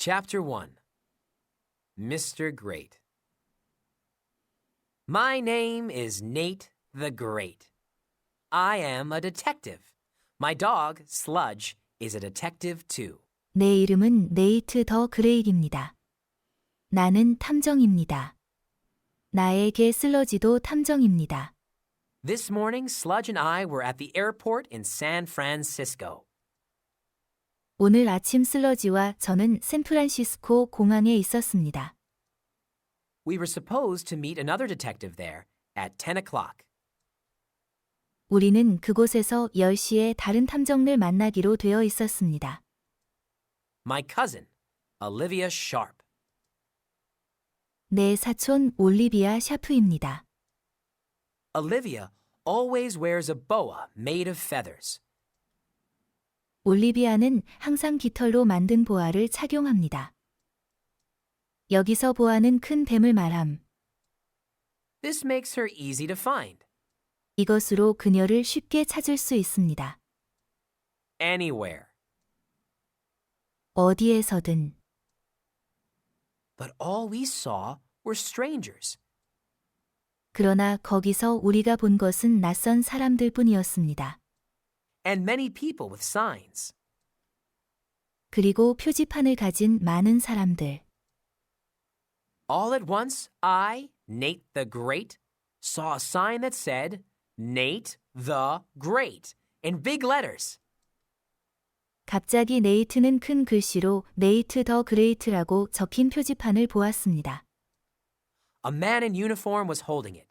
Chapter 1 Mr. Great My name is Nate the Great. I am a detective. My dog, Sludge, is a detective too. 내 이름은 네이트 더 그레일입니다. 나는 탐정입니다. 나의 개 슬러지도 탐정입니다. This morning, Sludge and I were at the airport in San Francisco. 오늘 아침 슬러지와 저는 샌프란시스코 공항에 있었습니다. We were supposed to meet another detective there at 10 o'clock. 우리는 그곳에서 10시에 다른 탐정을 만나기로 되어 있었습니다. My cousin, Olivia Sharp. 내 사촌 올리비아 샤프입니다. Olivia always wears a boa made of feathers. 올리비아는 항상 깃털로 만든 보아를 착용합니다. 여기서 보아는 큰 뱀을 말함. This makes her easy to find. 이것으로 그녀를 쉽게 찾을 수 있습니다. Anywhere. 어디에서든. But all we saw were strangers. 그러나 거기서 우리가 본 것은 낯선 사람들 뿐이었습니다. And many people with signs. 그리고 표지판을 가진 많은 사람들. All at once, I, Nate the Great, saw a sign that said, Nate the Great, in big letters. 갑자기 네이트는 큰 글씨로 네이트 더 그레이트라고 적힌 표지판을 보았습니다. A man in uniform was holding it.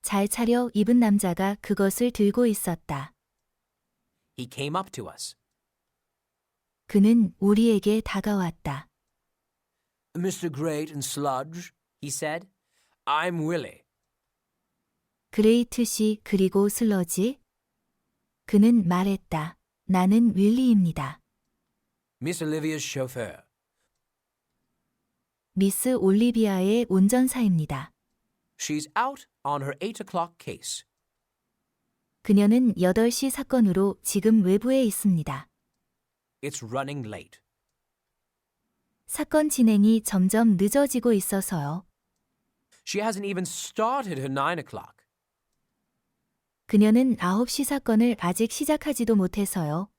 잘 차려 입은 남자가 그것을 들고 있었다. He came up to us. 그는 우리에게 다가왔다. Mr. Great and Sludge, he said, I'm Willie. 그레이트 씨 그리고 슬러지? 그는 말했다. 나는 윌리입니다. Miss Olivia's chauffeur. 미스 올리비아의 운전사입니다. She's out on her 8 o'clock case. 그녀는 8시 사건으로 지금 외부에 있습니다. It's running late. 사건 진행이 점점 늦어지고 있어서요. She hasn't even started her 9 o'clock. 그녀는 9시 사건을 아직 시작하지도 못해서요.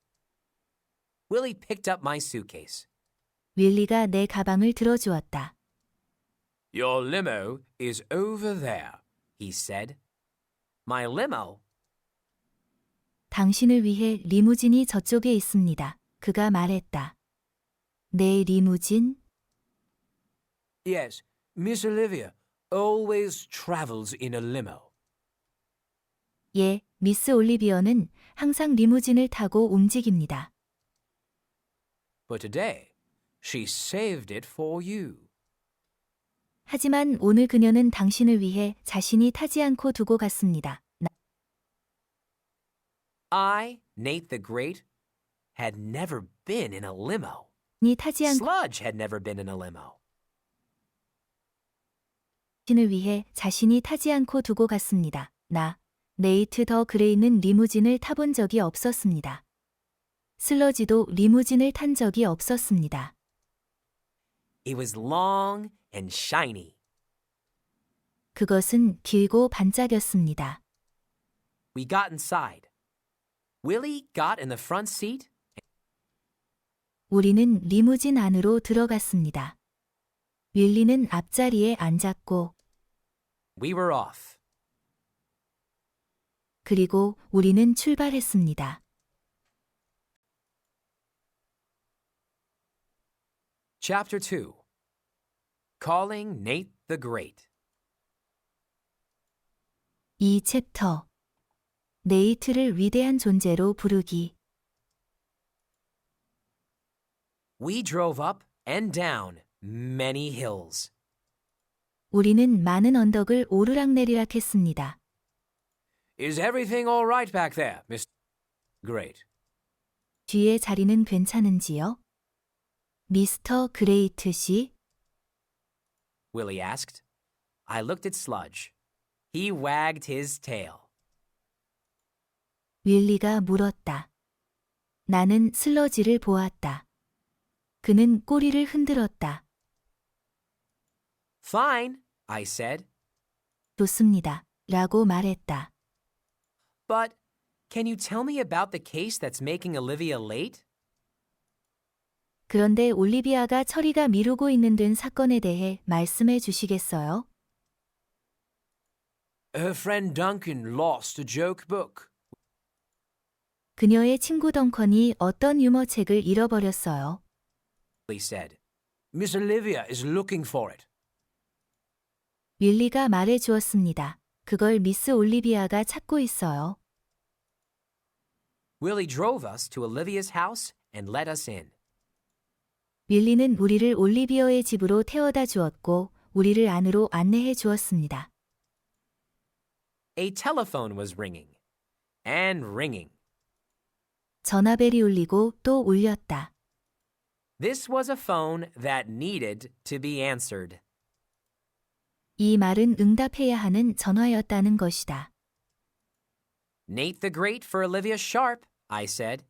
Willie picked up my suitcase. 윌리가 내 가방을 들어주었다. Your limo is over there, he said. My limo? 당신을 위해 리무진이 저쪽에 있습니다. 그가 말했다. 내 리무진? Yes, Miss Olivia always travels in a limo. 예, 미스 올리비어는 항상 리무진을 타고 움직입니다. But today, she saved it for you. 하지만 오늘 그녀는 당신을 위해 자신이 타지 않고 두고 갔습니다. I, Nate the Great, had never been in a limo. 니 타지 않고 Sludge had never been in a limo. 당신을 위해 자신이 타지 않고 두고 갔습니다. 나, 네이트 더 그레이는 리무진을 타본 적이 없었습니다. 슬러지도 리무진을 탄 적이 없었습니다. It was long and shiny. 그것은 길고 반짝였습니다. We got inside. Willie got in the front seat. 우리는 리무진 안으로 들어갔습니다. 윌리는 앞자리에 앉았고 We were off. 그리고 우리는 출발했습니다. Chapter 2 Calling Nate the Great. 이 챕터 네이트를 위대한 존재로 부르기. We drove up and down many hills. 우리는 많은 언덕을 오르락내리락 했습니다. Is everything all right back there, Miss Great? 뒤에 자리는 괜찮은지요? 미스터 그레이트 씨? Willie asked. I looked at Sludge. He wagged his tail. 윌리가 물었다. 나는 슬러지를 보았다. 그는 꼬리를 흔들었다. Fine, I said. 좋습니다. 라고 말했다. But can you tell me about the case that's making Olivia late? 그런데 올리비아가 처리가 미루고 있는 등 사건에 대해 말씀해 주시겠어요? Her friend Duncan lost a joke book. 그녀의 친구 덩컨이 어떤 유머책을 잃어버렸어요. He said. Miss Olivia is looking for it. 윌리가 말해 주었습니다. 그걸 미스 올리비아가 찾고 있어요. Willie drove us to Olivia's house and let us in. 윌리는 우리를 올리비어의 집으로 태워다 주었고 우리를 안으로 안내해 주었습니다. A telephone was ringing and ringing. 전화벨이 울리고 또 울렸다. This was a phone that needed to be answered. 이 말은 응답해야 하는 전화였다는 것이다. Nate the Great for Olivia Sharp, I said.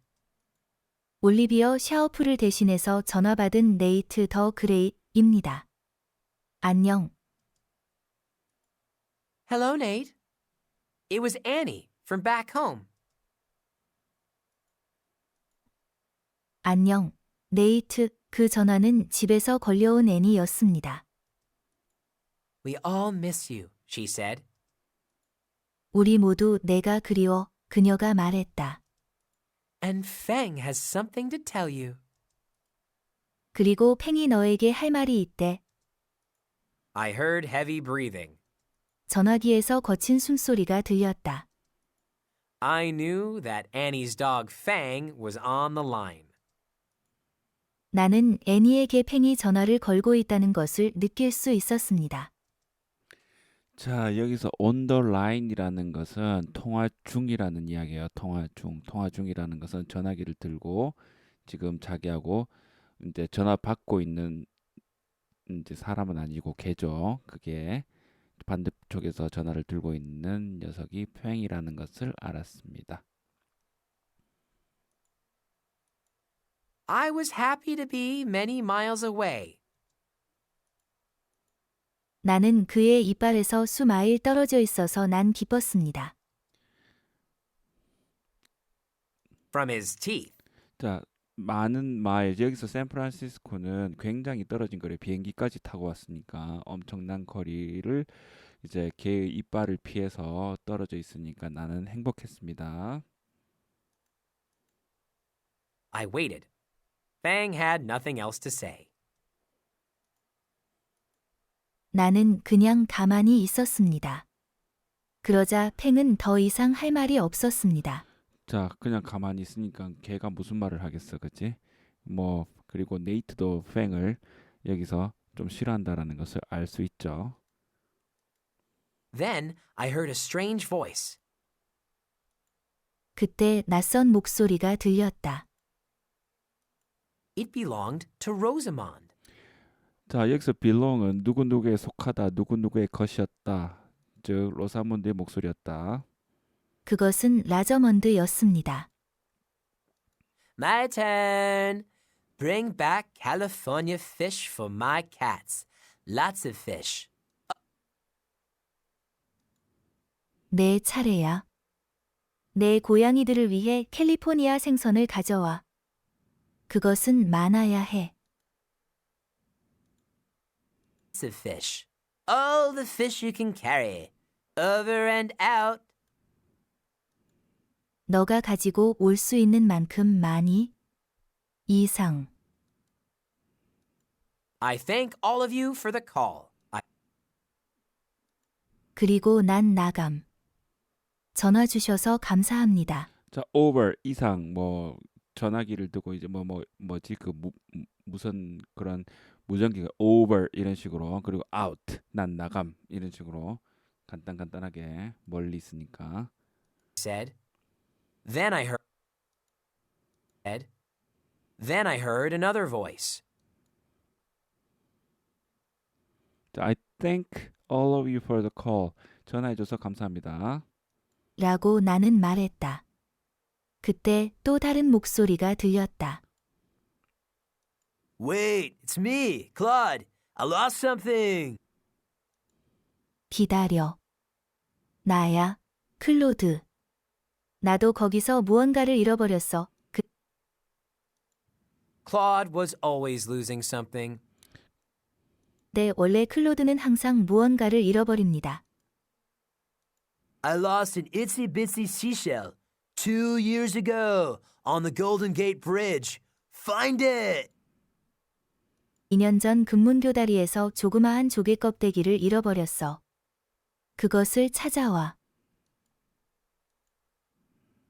올리비어 샤오프를 대신해서 전화받은 네이트 더 그레이입니다. 안녕. Hello, Nate. It was Annie from back home. 안녕. 네이트, 그 전화는 집에서 걸려온 애니였습니다. We all miss you, she said. 우리 모두 내가 그리워, 그녀가 말했다. And Fang has something to tell you. 그리고 팽이 너에게 할 말이 있대. I heard heavy breathing. 전화기에서 거친 숨소리가 들렸다. I knew that Annie's dog Fang was on the line. 나는 애니에게 팽이 전화를 걸고 있다는 것을 느낄 수 있었습니다. 자, 여기서 on the line이라는 것은 통화 중이라는 이야기예요. 통화 중. 통화 중이라는 것은 전화기를 들고 지금 자기하고 이제 전화 받고 있는 이제 사람은 아니고 개죠. 그게 반대쪽에서 전화를 들고 있는 녀석이 팽이라는 것을 알았습니다. I was happy to be many miles away. 나는 그의 이빨에서 수마일 떨어져 있어서 난 기뻤습니다. From his teeth. 자, 많은 마일 여기서 샌프란시스코는 굉장히 떨어진 거리에 비행기까지 타고 왔으니까 엄청난 거리를 이제 개의 이빨을 피해서 떨어져 있으니까 나는 행복했습니다. I waited. Fang had nothing else to say. 나는 그냥 가만히 있었습니다. 그러자 팽은 더 이상 할 말이 없었습니다. 자, 그냥 가만히 있으니까 걔가 무슨 말을 하겠어, 그치? 뭐 그리고 네이트도 팽을 여기서 좀 싫어한다라는 것을 알 수 있죠. Then I heard a strange voice. 그때 낯선 목소리가 들렸다. It belonged to Rosamond. 자, 여기서 belong은 누구누구에 속하다, 누구누구의 것이었다. 즉 로사몬드의 목소리였다. 그것은 라저먼드였습니다. My turn. Bring back California fish for my cats. Lots of fish. 내 차례야. 내 고양이들을 위해 캘리포니아 생선을 가져와. 그것은 많아야 해. Lots of fish. All the fish you can carry. Over and out. 너가 가지고 올 수 있는 만큼 많이 이상. I thank all of you for the call. 그리고 난 나감. 전화 주셔서 감사합니다. 자, over 이상 뭐 전화기를 두고 이제 뭐지 그 무슨 그런 무전기가 over 이런 식으로 그리고 out 난 나감 이런 식으로 간단하게 멀리 있으니까. said. Then I heard another voice. 자, I thank all of you for the call. 전화해줘서 감사합니다. 라고 나는 말했다. 그때 또 다른 목소리가 들렸다. Wait, it's me, Claude. I lost something. 기다려. 나야, 클로드. 나도 거기서 무언가를 잃어버렸어. Claude was always losing something. 네, 원래 클로드는 항상 무언가를 잃어버립니다. I lost an itsy bitsy seashell 2 years ago on the Golden Gate Bridge. Find it! 2년 전 금문교 다리에서 조그마한 조개 껍데기를 잃어버렸어. 그것을 찾아와.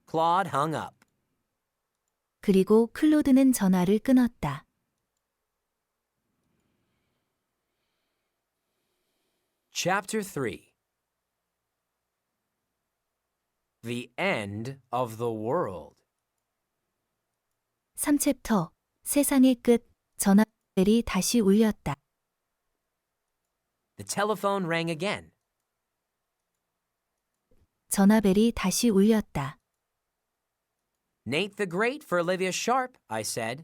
Claude hung up. 그리고 클로드는 전화를 끊었다. Chapter 3 The End of the World 3챕터 세상의 끝 전화벨이 다시 울렸다. The telephone rang again. 전화벨이 다시 울렸다. Nate the Great for Olivia Sharp, I said.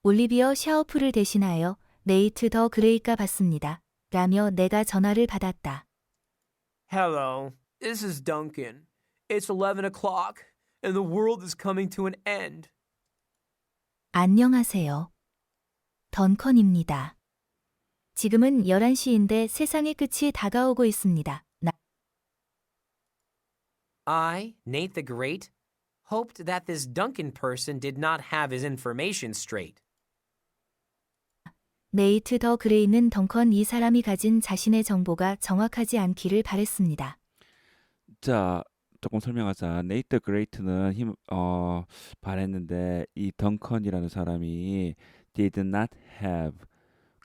올리비어 샤우프를 대신하여 네이트 더 그레이가 받습니다. 라며 내가 전화를 받았다. Hello, this is Duncan. It's 11 o'clock and the world is coming to an end. 안녕하세요. 던컨입니다. 지금은 11시인데 세상의 끝이 다가오고 있습니다. I, Nate the Great, hoped that this Duncan person did not have his information straight. 네이트 더 그레이는 덩컨 이 사람이 가진 자신의 정보가 정확하지 않기를 바랬습니다. 자, 조금 설명하자. 네이트 그레이트는 바랬는데 이 덩컨이라는 사람이 did not have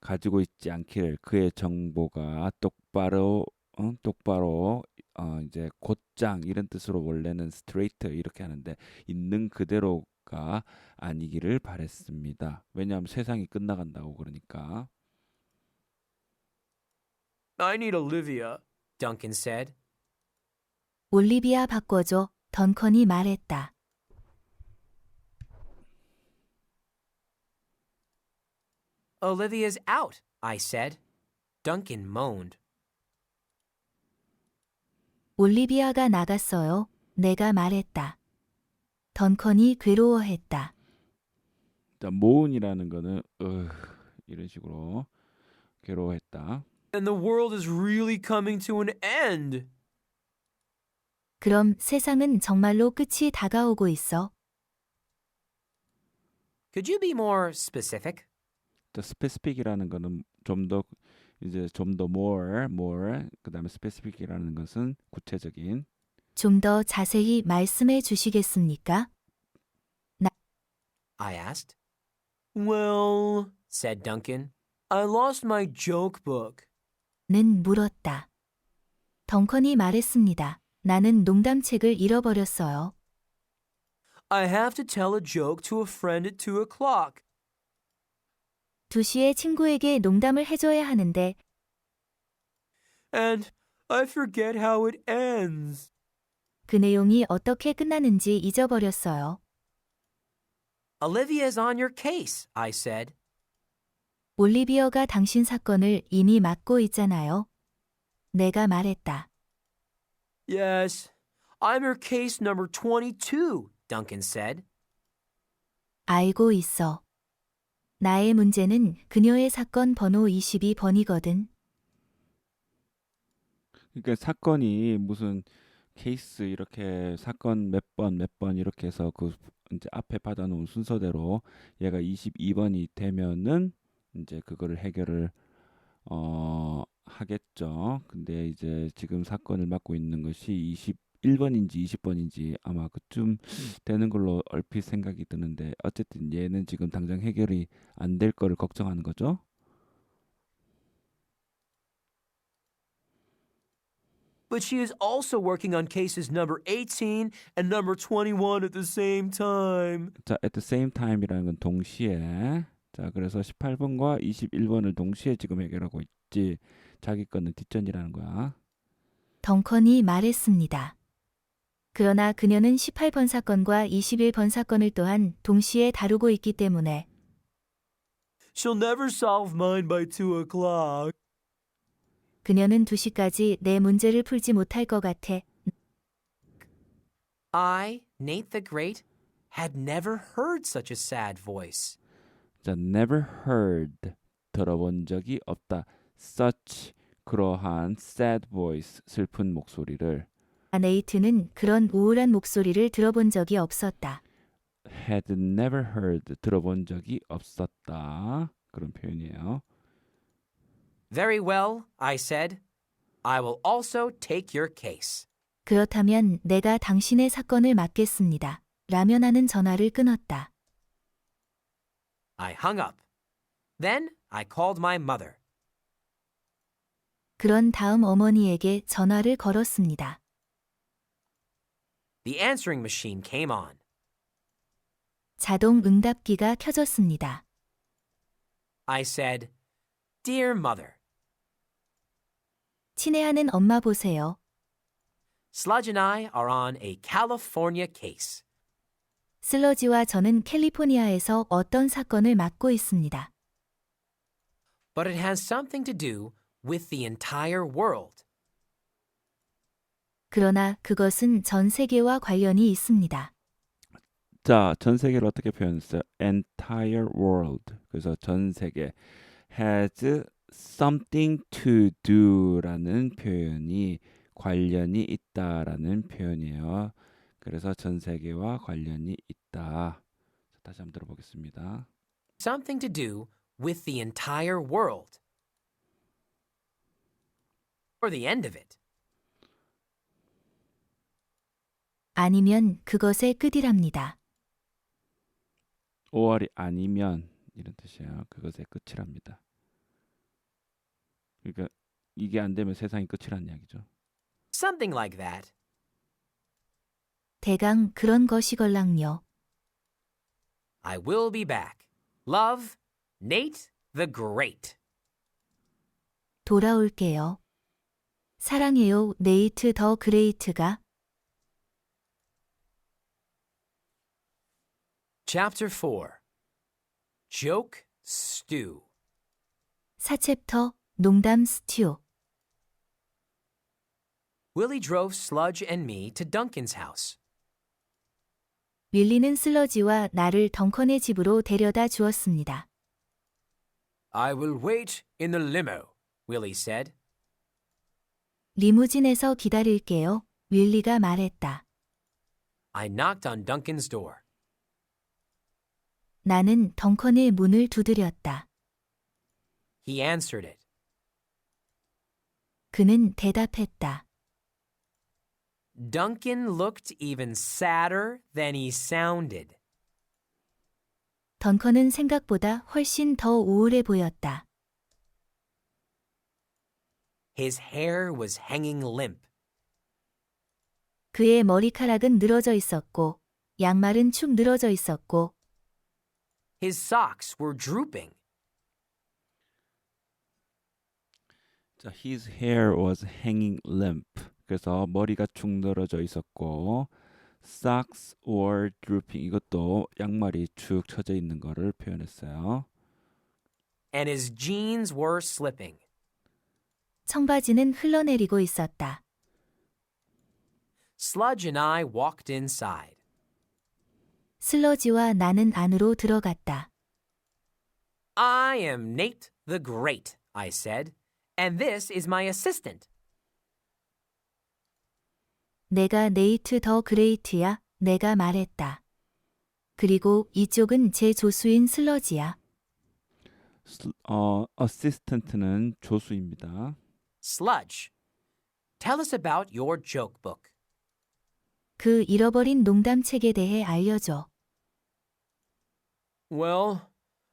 가지고 있지 않기를 그의 정보가 똑바로 이제 곧장 이런 뜻으로 원래는 straight 이렇게 하는데 있는 그대로가 아니기를 바랬습니다. 왜냐하면 세상이 끝나간다고 그러니까. I need Olivia, Duncan said. 올리비아 바꿔줘. 던컨이 말했다. Olivia's out, I said. Duncan moaned. 올리비아가 나갔어요. 내가 말했다. 던컨이 괴로워했다. 자, 모은이라는 거는 이런 식으로 괴로워했다. And the world is really coming to an end. 그럼 세상은 정말로 끝이 다가오고 있어. Could you be more specific? 또 specific이라는 거는 좀 더 more 그다음에 specific이라는 것은 구체적인. 좀 더 자세히 말씀해 주시겠습니까? I asked. Well, said Duncan, I lost my joke book. 는 물었다. 덩컨이 말했습니다. 나는 농담책을 잃어버렸어요. I have to tell a joke to a friend at 2 o'clock. 2시에 친구에게 농담을 해줘야 하는데 And I forget how it ends. 그 내용이 어떻게 끝나는지 잊어버렸어요. Olivia's on your case, I said. 올리비어가 당신 사건을 이미 맡고 있잖아요. 내가 말했다. Yes, I'm her case number 22, Duncan said. 알고 있어. 나의 문제는 그녀의 사건 번호 22번이거든. 그러니까 사건이 무슨 케이스 이렇게 사건 몇 번 이렇게 해서 그 이제 앞에 받아놓은 순서대로 얘가 22번이 되면은 이제 그거를 해결을 하겠죠. 근데 이제 지금 사건을 맡고 있는 것이 21번인지 20번인지 아마 그쯤 되는 걸로 얼핏 생각이 드는데 어쨌든 얘는 지금 당장 해결이 안 될 거를 걱정하는 거죠. But she is also working on cases number 18 and number 21 at the same time. 자, at the same time이라는 건 동시에. 자, 그래서 18번과 21번을 동시에 지금 해결하고 있지. 자기 거는 뒷전이라는 거야. 덩컨이 말했습니다. 그러나 그녀는 18번 사건과 21번 사건을 또한 동시에 다루고 있기 때문에 She'll never solve mine by 2 o'clock. 그녀는 2시까지 내 문제를 풀지 못할 것 같아. I, Nate the Great, had never heard such a sad voice. 자, never heard 들어본 적이 없다. such 그러한 sad voice 슬픈 목소리를 네이트는 그런 우울한 목소리를 들어본 적이 없었다. had never heard 들어본 적이 없었다. 그런 표현이에요. Very well, I said. I will also take your case. 그렇다면 내가 당신의 사건을 맡겠습니다. 라면 하는 전화를 끊었다. I hung up. Then I called my mother. 그런 다음 어머니에게 전화를 걸었습니다. The answering machine came on. 자동 응답기가 켜졌습니다. I said, Dear mother, 친애하는 엄마 보세요. Sludge and I are on a California case. 슬러지와 저는 캘리포니아에서 어떤 사건을 맡고 있습니다. But it has something to do with the entire world. 그러나 그것은 전 세계와 관련이 있습니다. 자, 전 세계를 어떻게 표현했어요? entire world. 그래서 전 세계 has something to do라는 표현이 관련이 있다라는 표현이에요. 그래서 전 세계와 관련이 있다. 자, 다시 한번 들어보겠습니다. Something to do with the entire world. Or the end of it. 아니면 그것의 끝이랍니다. 5월이 아니면 이런 뜻이에요. 그것의 끝이랍니다. 그러니까 이게 안 되면 세상이 끝이라는 이야기죠. Something like that. 대강 그런 것이걸랑요. I will be back. Love, Nate the Great. 돌아올게요. 사랑해요, 네이트 더 그레이트가. Chapter 4. Joke Stew. 4챕터 농담 스튜. Willie drove Sludge and me to Duncan's house. 윌리는 슬러지와 나를 덩컨의 집으로 데려다 주었습니다. I will wait in the limo, Willie said. 리무진에서 기다릴게요. 윌리가 말했다. I knocked on Duncan's door. 나는 덩컨의 문을 두드렸다. He answered it. 그는 대답했다. Duncan looked even sadder than he sounded. 덩컨은 생각보다 훨씬 더 우울해 보였다. His hair was hanging limp. 그의 머리카락은 늘어져 있었고, 양말은 축 늘어져 있었고, His socks were drooping. 자, his hair was hanging limp. 그래서 머리가 축 늘어져 있었고 socks were drooping. 이것도 양말이 축 처져 있는 거를 표현했어요. And his jeans were slipping. 청바지는 흘러내리고 있었다. Sludge and I walked inside. 슬러지와 나는 안으로 들어갔다. I am Nate the Great, I said, and this is my assistant. 내가 네이트 더 그레이트야, 내가 말했다. 그리고 이쪽은 제 조수인 슬러지야. assistant는 조수입니다. Sludge, tell us about your joke book. 그 잃어버린 농담책에 대해 알려줘. Well,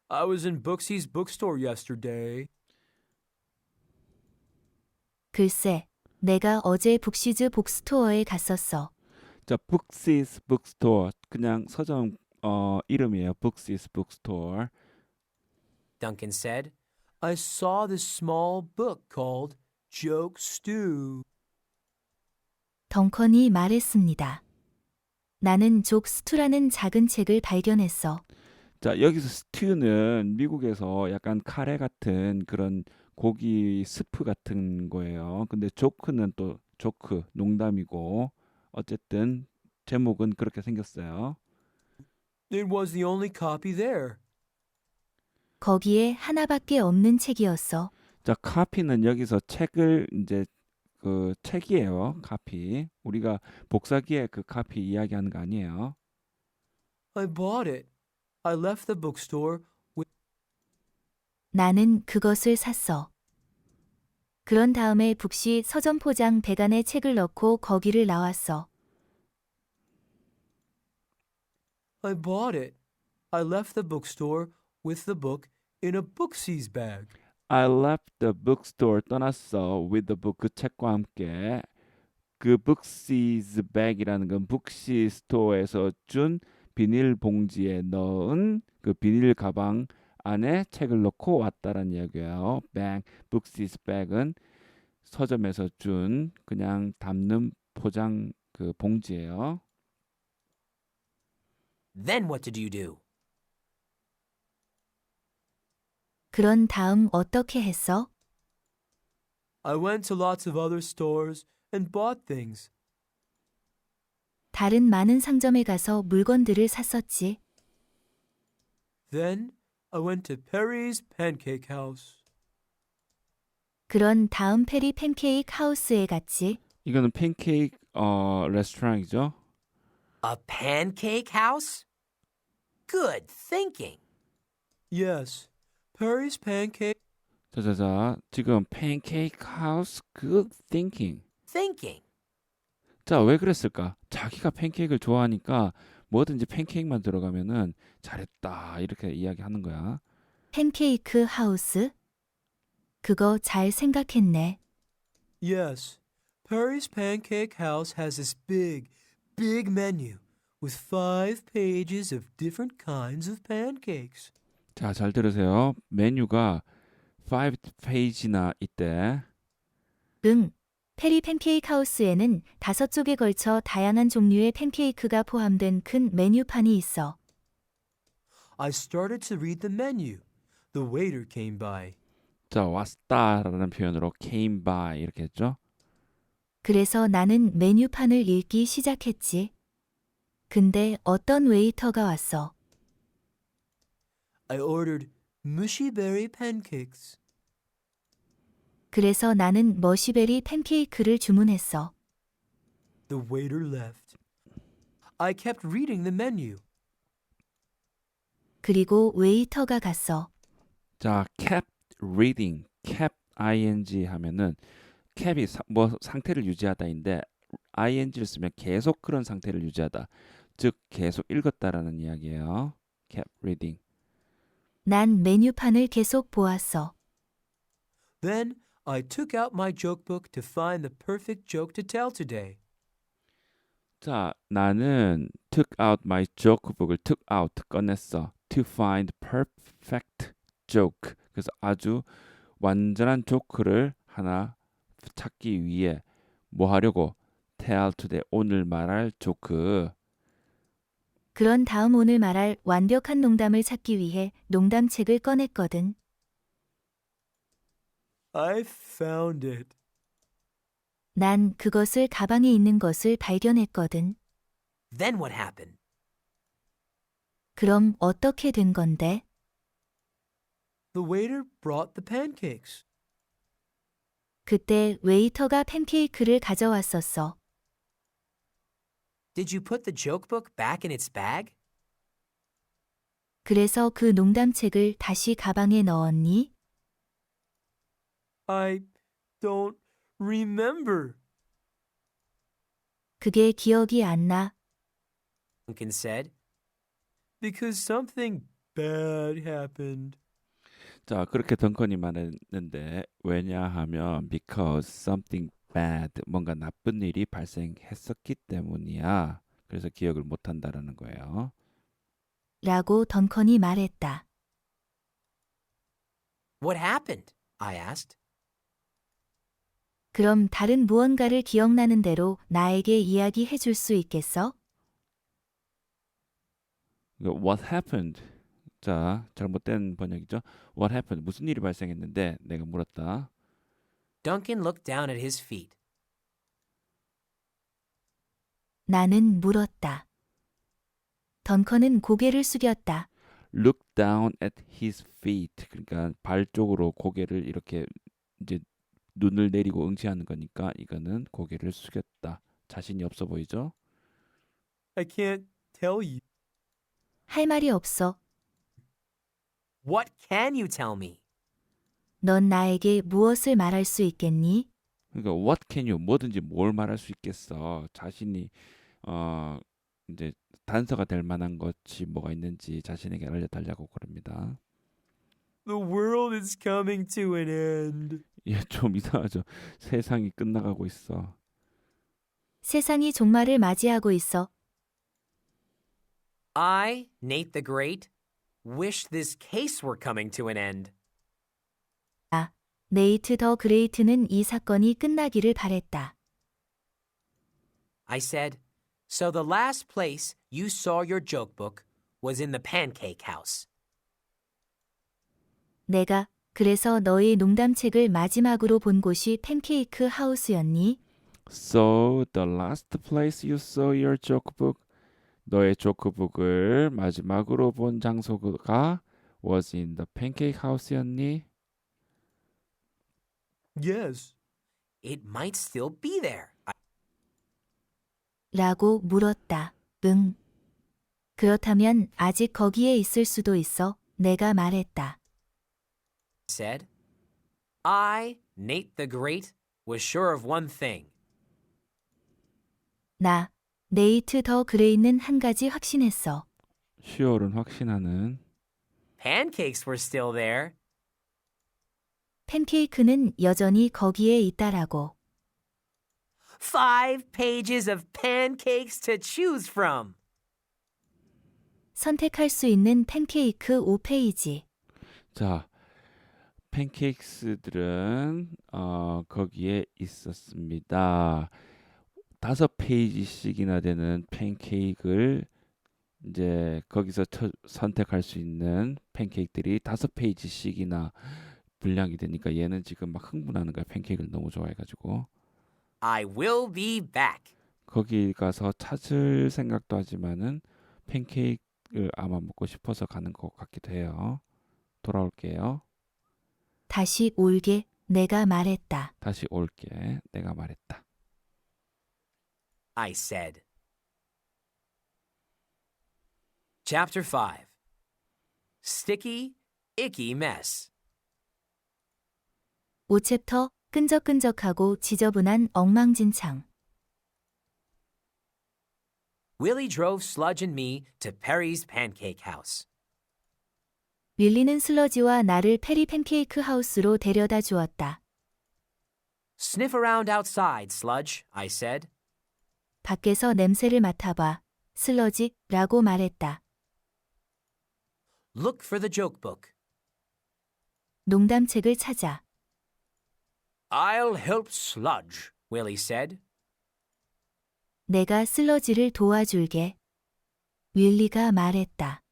I was in Booksy's bookstore yesterday. 글쎄, 내가 어제 북시즈 복스토어에 갔었어. 자, Booksy's bookstore 그냥 서점 이름이에요. Booksy's bookstore. Duncan said, I saw this small book called Joke Stew. 덩컨이 말했습니다. 나는 족스투라는 작은 책을 발견했어. 자, 여기서 스튜는 미국에서 약간 카레 같은 그런 고기 스프 같은 거예요. 근데 조크는 또 조크, 농담이고 어쨌든 제목은 그렇게 생겼어요. It was the only copy there. 거기에 하나밖에 없는 책이었어. 자, 카피는 여기서 책을 이제 그 책이에요. 카피. 우리가 복사기에 그 카피 이야기하는 거 아니에요. I bought it. I left the bookstore with 나는 그것을 샀어. 그런 다음에 북시 서점 포장 배관에 책을 넣고 거기를 나왔어. I bought it. I left the bookstore with the book in a Booksies bag. I left the bookstore 떠났어 with the book 그 책과 함께 그 Booksies bag이라는 건 북시 스토어에서 준 비닐 봉지에 넣은 그 비닐 가방 안에 책을 넣고 왔다라는 이야기예요. bag, Booksies bag은 서점에서 준 그냥 담는 포장 그 봉지예요. Then what did you do? 그런 다음 어떻게 했어? I went to lots of other stores and bought things. 다른 많은 상점에 가서 물건들을 샀었지. Then I went to Perry's Pancake House. 그런 다음 페리 팬케이크 하우스에 갔지. 이거는 팬케이크 레스토랑이죠. A pancake house? Good thinking. Yes, Perry's Pancake 자자자 지금 팬케이크 하우스 good thinking. Thinking. 자, 왜 그랬을까? 자기가 팬케이크를 좋아하니까 뭐든지 팬케이크만 들어가면은 잘했다 이렇게 이야기하는 거야. 팬케이크 하우스? 그거 잘 생각했네. Yes, Perry's Pancake House has this big menu with 5 pages of different kinds of pancakes. 자, 잘 들으세요. 메뉴가 5 페이지나 있대. 응. 페리 팬케이크 하우스에는 5쪽에 걸쳐 다양한 종류의 팬케이크가 포함된 큰 메뉴판이 있어. I started to read the menu. The waiter came by. 자, 왔다라는 표현으로 came by 이렇게 했죠. 그래서 나는 메뉴판을 읽기 시작했지. 근데 어떤 웨이터가 왔어. I ordered mushy berry pancakes. 그래서 나는 머시베리 팬케이크를 주문했어. The waiter left. I kept reading the menu. 그리고 웨이터가 갔어. 자, kept reading, kept ing 하면은 cap이 뭐 상태를 유지하다인데 ing를 쓰면 계속 그런 상태를 유지하다. 즉 계속 읽었다라는 이야기예요. kept reading. 난 메뉴판을 계속 보았어. Then I took out my joke book to find the perfect joke to tell today. 자, 나는 took out my joke book을 took out 꺼냈어. to find perfect joke. 그래서 아주 완전한 조크를 하나 찾기 위해 뭐 하려고? tell today 오늘 말할 조크. 그런 다음 오늘 말할 완벽한 농담을 찾기 위해 농담책을 꺼냈거든. I found it. 난 그것을 가방에 있는 것을 발견했거든. Then what happened? 그럼 어떻게 된 건데? The waiter brought the pancakes. 그때 웨이터가 팬케이크를 가져왔었어. Did you put the joke book back in its bag? 그래서 그 농담책을 다시 가방에 넣었니? I don't remember. 그게 기억이 안 나. Duncan said. Because something bad happened. 자, 그렇게 덩컨이 말했는데 왜냐하면 because something bad 뭔가 나쁜 일이 발생했었기 때문이야. 그래서 기억을 못 한다라는 거예요. 라고 던컨이 말했다. What happened? I asked. 그럼 다른 무언가를 기억나는 대로 나에게 이야기해 줄 수 있겠어? What happened? 자, 잘못된 번역이죠. What happened? 무슨 일이 발생했는데 내가 물었다. Duncan looked down at his feet. 나는 물었다. 던컨은 고개를 숙였다. Look down at his feet. 그러니까 발 쪽으로 고개를 이렇게 이제 눈을 내리고 응시하는 거니까 이거는 고개를 숙였다. 자신이 없어 보이죠? I can't tell you. 할 말이 없어. What can you tell me? 넌 나에게 무엇을 말할 수 있겠니? 그러니까 what can you 뭐든지 뭘 말할 수 있겠어. 자신이 이제 단서가 될 만한 것이 뭐가 있는지 자신에게 알려달라고 그럽니다. The world is coming to an end. 예, 좀 이상하죠. 세상이 끝나가고 있어. 세상이 종말을 맞이하고 있어. I, Nate the Great, wish this case were coming to an end. 네이트 더 그레이트는 이 사건이 끝나기를 바랬다. I said, so the last place you saw your joke book was in the pancake house. 내가 그래서 너의 농담책을 마지막으로 본 곳이 팬케이크 하우스였니? So the last place you saw your joke-book 너의 조크북을 마지막으로 본 장소가 was in the pancake house였니? Yes. It might still be there. I 라고 물었다. 응. 그렇다면 아직 거기에 있을 수도 있어. 내가 말했다. said. I, Nate the Great, was sure of one thing. 나, 네이트 더 그레이는 한 가지 확신했어. 슈얼은 확신하는 Pancakes were still there. 팬케이크는 여전히 거기에 있다라고. 5 pages of pancakes to choose from. 선택할 수 있는 팬케이크 5페이지. 자, 팬케이크스들은 거기에 있었습니다. 5페이지씩이나 되는 팬케이크를 이제 거기서 선택할 수 있는 팬케이크들이 5페이지씩이나 분량이 되니까 얘는 지금 막 흥분하는 거야. 팬케이크를 너무 좋아해가지고. I will be back. 거기 가서 찾을 생각도 하지만은 팬케이크를 아마 먹고 싶어서 가는 것 같기도 해요. 돌아올게요. 다시 올게. 내가 말했다. 다시 올게. 내가 말했다. I said. Chapter 5. Sticky, icky mess. 5챕터 끈적끈적하고 지저분한 엉망진창. Willie drove Sludge and me to Perry's Pancake House. 윌리는 슬러지와 나를 페리 팬케이크 하우스로 데려다 주었다. Sniff around outside, Sludge, I said. 밖에서 냄새를 맡아봐. 슬러지라고 말했다. Look for the joke book. 농담책을 찾아. I'll help Sludge, Willie said. 내가 슬러지를 도와줄게. 윌리가 말했다.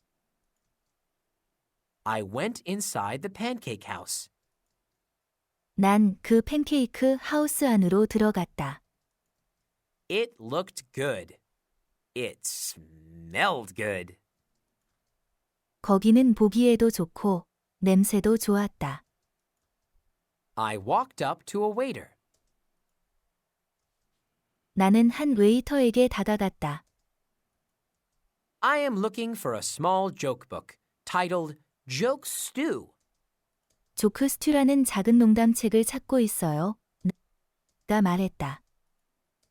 I went inside the pancake house. 난 그 팬케이크 하우스 안으로 들어갔다. It looked good. It smelled good. 거기는 보기에도 좋고 냄새도 좋았다. I walked up to a waiter. 나는 한 웨이터에게 다가갔다. I am looking for a small joke book titled Joke Stew. 조크 스튜라는 작은 농담책을 찾고 있어요. 가 말했다.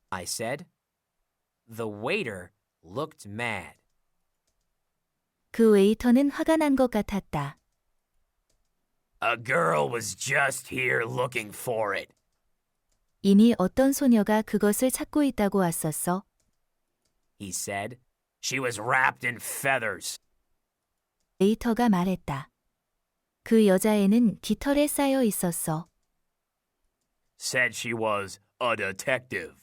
I said. The waiter looked mad. 그 웨이터는 화가 난 것 같았다. A girl was just here looking for it. 이미 어떤 소녀가 그것을 찾고 있다고 왔었어. He said. She was wrapped in feathers. 웨이터가 말했다. 그 여자애는 깃털에 쌓여 있었어. Said she was a detective.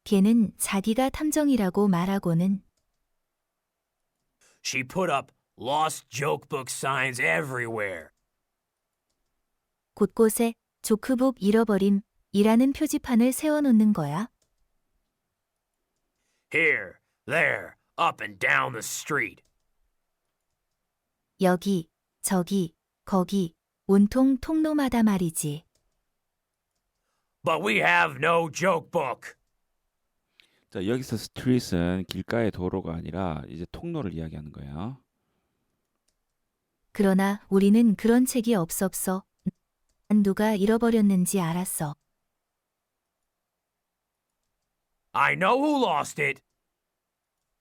걔는 자기가 탐정이라고 말하고는 She put up lost joke book signs everywhere. 곳곳에 조크북 잃어버림이라는 표지판을 세워놓는 거야. Here, there, up and down the street. 여기, 저기, 거기, 온통 통로마다 말이지. But we have no joke book. 자, 여기서 street은 길가의 도로가 아니라 이제 통로를 이야기하는 거예요. 그러나 우리는 그런 책이 없었어. 난 누가 잃어버렸는지 알았어. I know who lost it.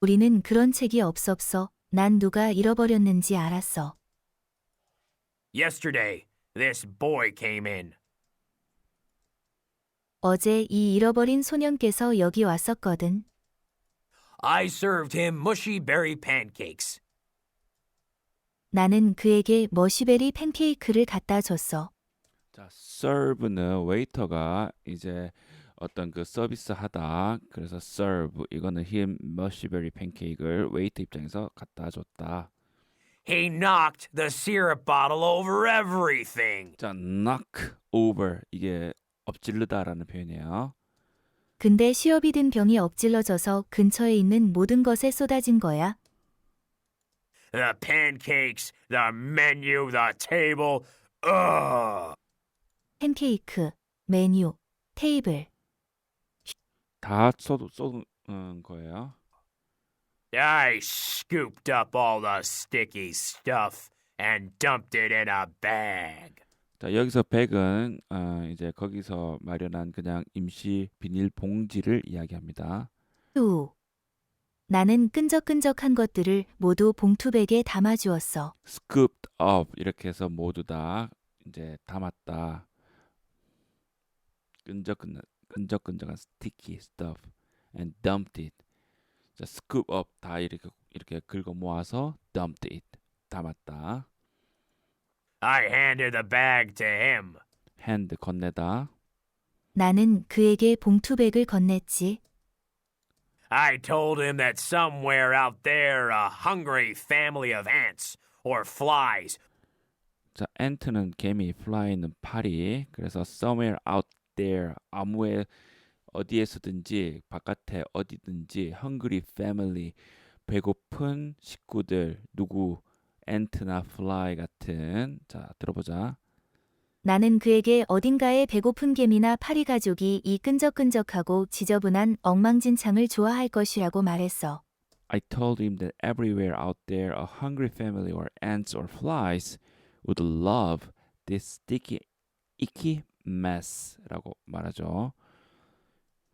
우리는 그런 책이 없었어. 난 누가 잃어버렸는지 알았어. Yesterday, this boy came in. 어제 이 잃어버린 소년께서 여기 왔었거든. I served him mushy berry pancakes. 나는 그에게 머시베리 팬케이크를 갖다 줬어. 자, serve는 웨이터가 이제 어떤 그 서비스 하다. 그래서 serve 이거는 him 머시베리 팬케이크를 웨이터 입장에서 갖다 줬다. He knocked the syrup bottle over everything. 자, knock over 이게 엎질르다라는 표현이에요. 근데 시럽이 든 병이 엎질러져서 근처에 있는 모든 것에 쏟아진 거야. The pancakes, the menu, the table. Ugh. 팬케이크, 메뉴, 테이블. 다 쏟은 거예요. I scooped up all the sticky stuff and dumped it in a bag. 자, 여기서 백은 이제 거기서 마련한 그냥 임시 비닐 봉지를 이야기합니다. 또 나는 끈적끈적한 것들을 모두 봉투백에 담아주었어. scooped up 이렇게 해서 모두 다 이제 담았다. 끈적끈적한 sticky stuff and dumped it. 자, scoop up 다 이렇게 긁어 모아서 dumped it 담았다. I handed the bag to him. hand 건네다. 나는 그에게 봉투백을 건넸지. I told him that somewhere out there a hungry family of ants or flies. 자, ant는 개미, fly는 파리. 그래서 somewhere out there 아무에 어디에서든지 바깥에 어디든지 hungry family 배고픈 식구들 누구 ant나 fly 같은 자 들어보자. 나는 그에게 어딘가에 배고픈 개미나 파리 가족이 이 끈적끈적하고 지저분한 엉망진창을 좋아할 것이라고 말했어. I told him that everywhere out there a hungry family or ants or flies would love this sticky, icky mess라고 말하죠.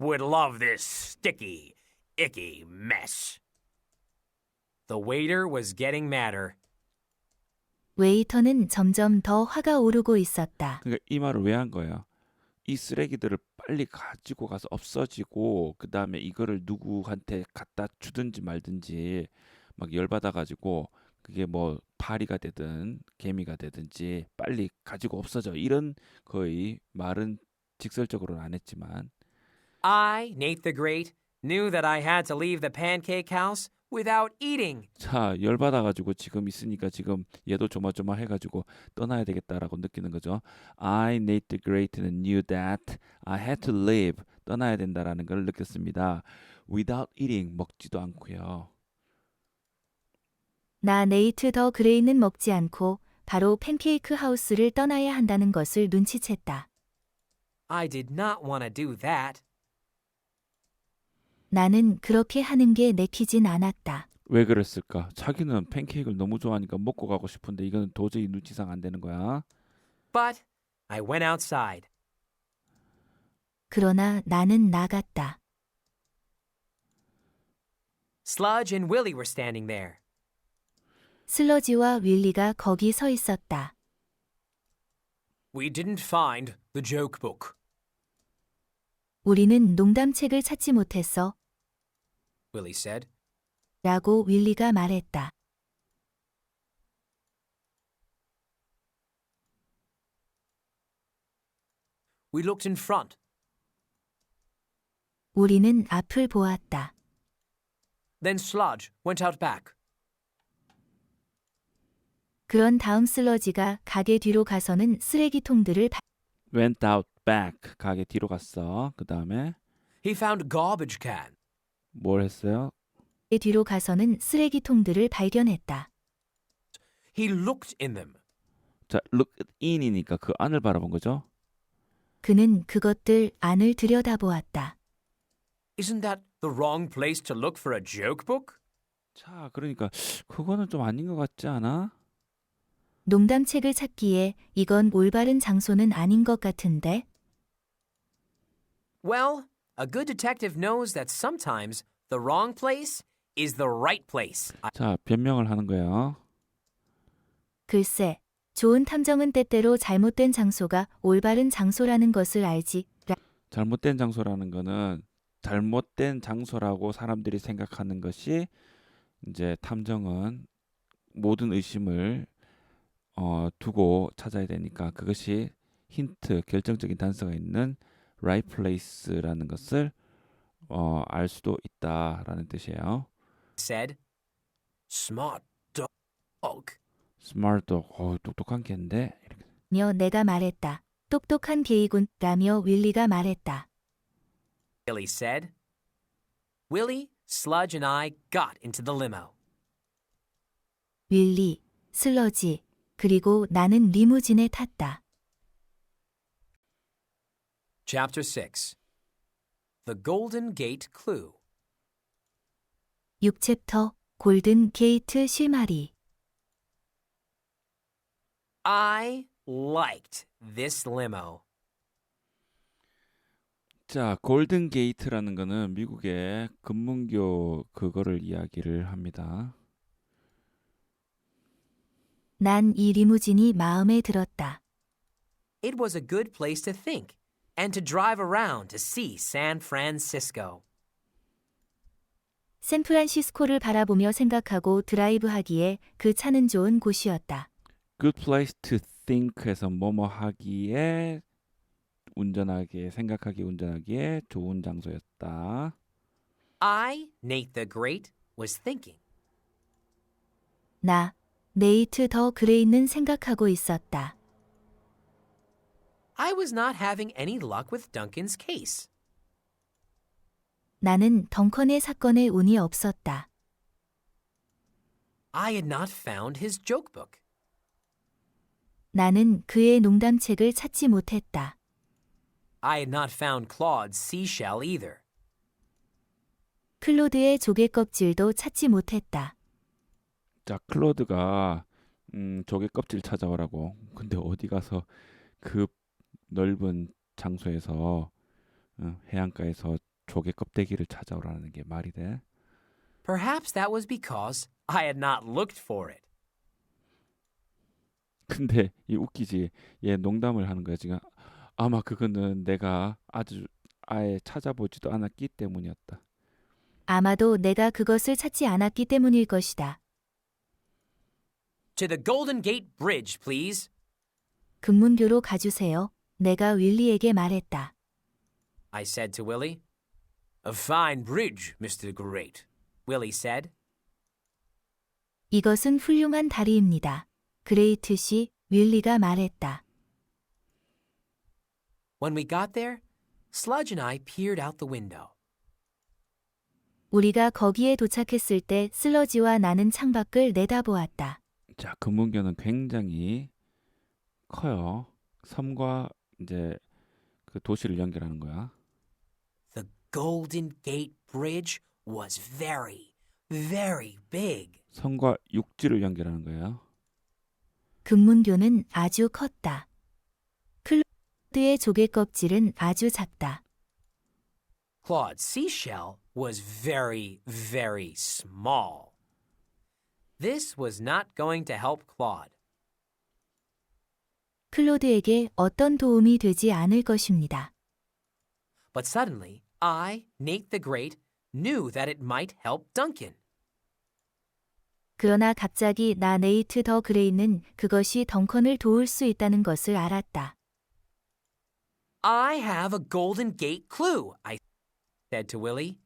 Would love this sticky, icky mess. The waiter was getting madder. 웨이터는 점점 더 화가 오르고 있었다. 그러니까 이 말을 왜 한 거예요? 이 쓰레기들을 빨리 가지고 가서 없어지고 그 다음에 이거를 누구한테 갖다 주든지 말든지 막 열받아가지고 그게 뭐 파리가 되든 개미가 되든지 빨리 가지고 없어져 이런 거의 말은 직설적으로는 안 했지만 I, Nate the Great, knew that I had to leave the pancake house without eating. 자 열받아가지고 지금 있으니까 지금 얘도 조마조마해가지고 떠나야 되겠다라고 느끼는 거죠. I, Nate the Great는 knew that I had to leave 떠나야 된다라는 걸 느꼈습니다. Without eating 먹지도 않고요. 나 네이트 더 그레이는 먹지 않고 바로 팬케이크 하우스를 떠나야 한다는 것을 눈치챘다. I did not want to do that. 나는 그렇게 하는 게 내키진 않았다. 왜 그랬을까? 자기는 팬케이크를 너무 좋아하니까 먹고 가고 싶은데 이거는 도저히 눈치상 안 되는 거야. But I went outside. 그러나 나는 나갔다. Sludge and Willie were standing there. 슬러지와 윌리가 거기 서 있었다. We didn't find the joke book. 우리는 농담책을 찾지 못했어. Willie said. 라고 윌리가 말했다. We looked in front. 우리는 앞을 보았다. Then Sludge went out back. 그런 다음 슬러지가 가게 뒤로 가서는 쓰레기통들을 went out back. 가게 뒤로 갔어. 그 다음에 He found a garbage can. 뭘 했어요? 가게 뒤로 가서는 쓰레기통들을 발견했다. He looked in them. 자, look in이니까 그 안을 바라본 거죠. 그는 그것들 안을 들여다보았다. Isn't that the wrong place to look for a joke book? 자, 그러니까 그거는 좀 아닌 것 같지 않아? 농담책을 찾기에 이건 올바른 장소는 아닌 것 같은데. Well, a good detective knows that sometimes the wrong place is the right place. 자, 변명을 하는 거예요. 글쎄, 좋은 탐정은 때때로 잘못된 장소가 올바른 장소라는 것을 알지. 잘못된 장소라는 거는 잘못된 장소라고 사람들이 생각하는 것이 이제 탐정은 모든 의심을 두고 찾아야 되니까 그것이 힌트, 결정적인 단서가 있는 right place라는 것을 알 수도 있다라는 뜻이에요. Said, smart dog. smart dog, 똑똑한 개인데 이렇게. 며 내가 말했다. 똑똑한 개이군 라며 윌리가 말했다. Billy said. Willie, Sludge, and I got into the limo. 윌리, 슬러지, 그리고 나는 리무진에 탔다. Chapter 6. The Golden Gate Clue. 6챕터 골든 게이트 실마리. I liked this limo. 자, 골든 게이트라는 거는 미국의 금문교 그거를 이야기를 합니다. 난 이 리무진이 마음에 들었다. It was a good place to think and to drive around to see San Francisco. 샌프란시스코를 바라보며 생각하고 드라이브하기에 그 차는 좋은 곳이었다. Good place to think에서 뭐뭐 하기에 운전하기에 생각하기 운전하기에 좋은 장소였다. I, Nate the Great, was thinking. 나, 네이트 더 그레이는 생각하고 있었다. I was not having any luck with Duncan's case. 나는 덩컨의 사건에 운이 없었다. I had not found his joke book. 나는 그의 농담책을 찾지 못했다. I had not found Claude's seashell either. 클로드의 조개 껍질도 찾지 못했다. 자, 클로드가 조개 껍질 찾아오라고. 근데 어디 가서 그 넓은 장소에서 해안가에서 조개 껍데기를 찾아오라는 게 말이 돼? Perhaps that was because I had not looked for it. 근데 이 웃기지. 얘 농담을 하는 거야 지금. 아마 그거는 내가 아예 찾아보지도 않았기 때문이었다. 아마도 내가 그것을 찾지 않았기 때문일 것이다. To the Golden Gate Bridge, please. 금문교로 가주세요. 내가 윌리에게 말했다. I said to Willie. A fine bridge, Mr. Great, Willie said. 이것은 훌륭한 다리입니다. 그레이트시 윌리가 말했다. When we got there, Sludge and I peered out the window. 우리가 거기에 도착했을 때 슬러지와 나는 창밖을 내다보았다. 자, 금문교는 굉장히 커요. 섬과 이제 그 도시를 연결하는 거야. The Golden Gate Bridge was very, very big. 섬과 육지를 연결하는 거예요. 금문교는 아주 컸다. 클로드의 조개 껍질은 아주 작다. Claude's seashell was very, very small. This was not going to help Claude. 클로드에게 어떤 도움이 되지 않을 것입니다. But suddenly, I, Nate the Great, knew that it might help Duncan. 그러나 갑자기 나 네이트 더 그레이는 그것이 덩컨을 도울 수 있다는 것을 알았다. I have a Golden Gate clue, I said to Willie.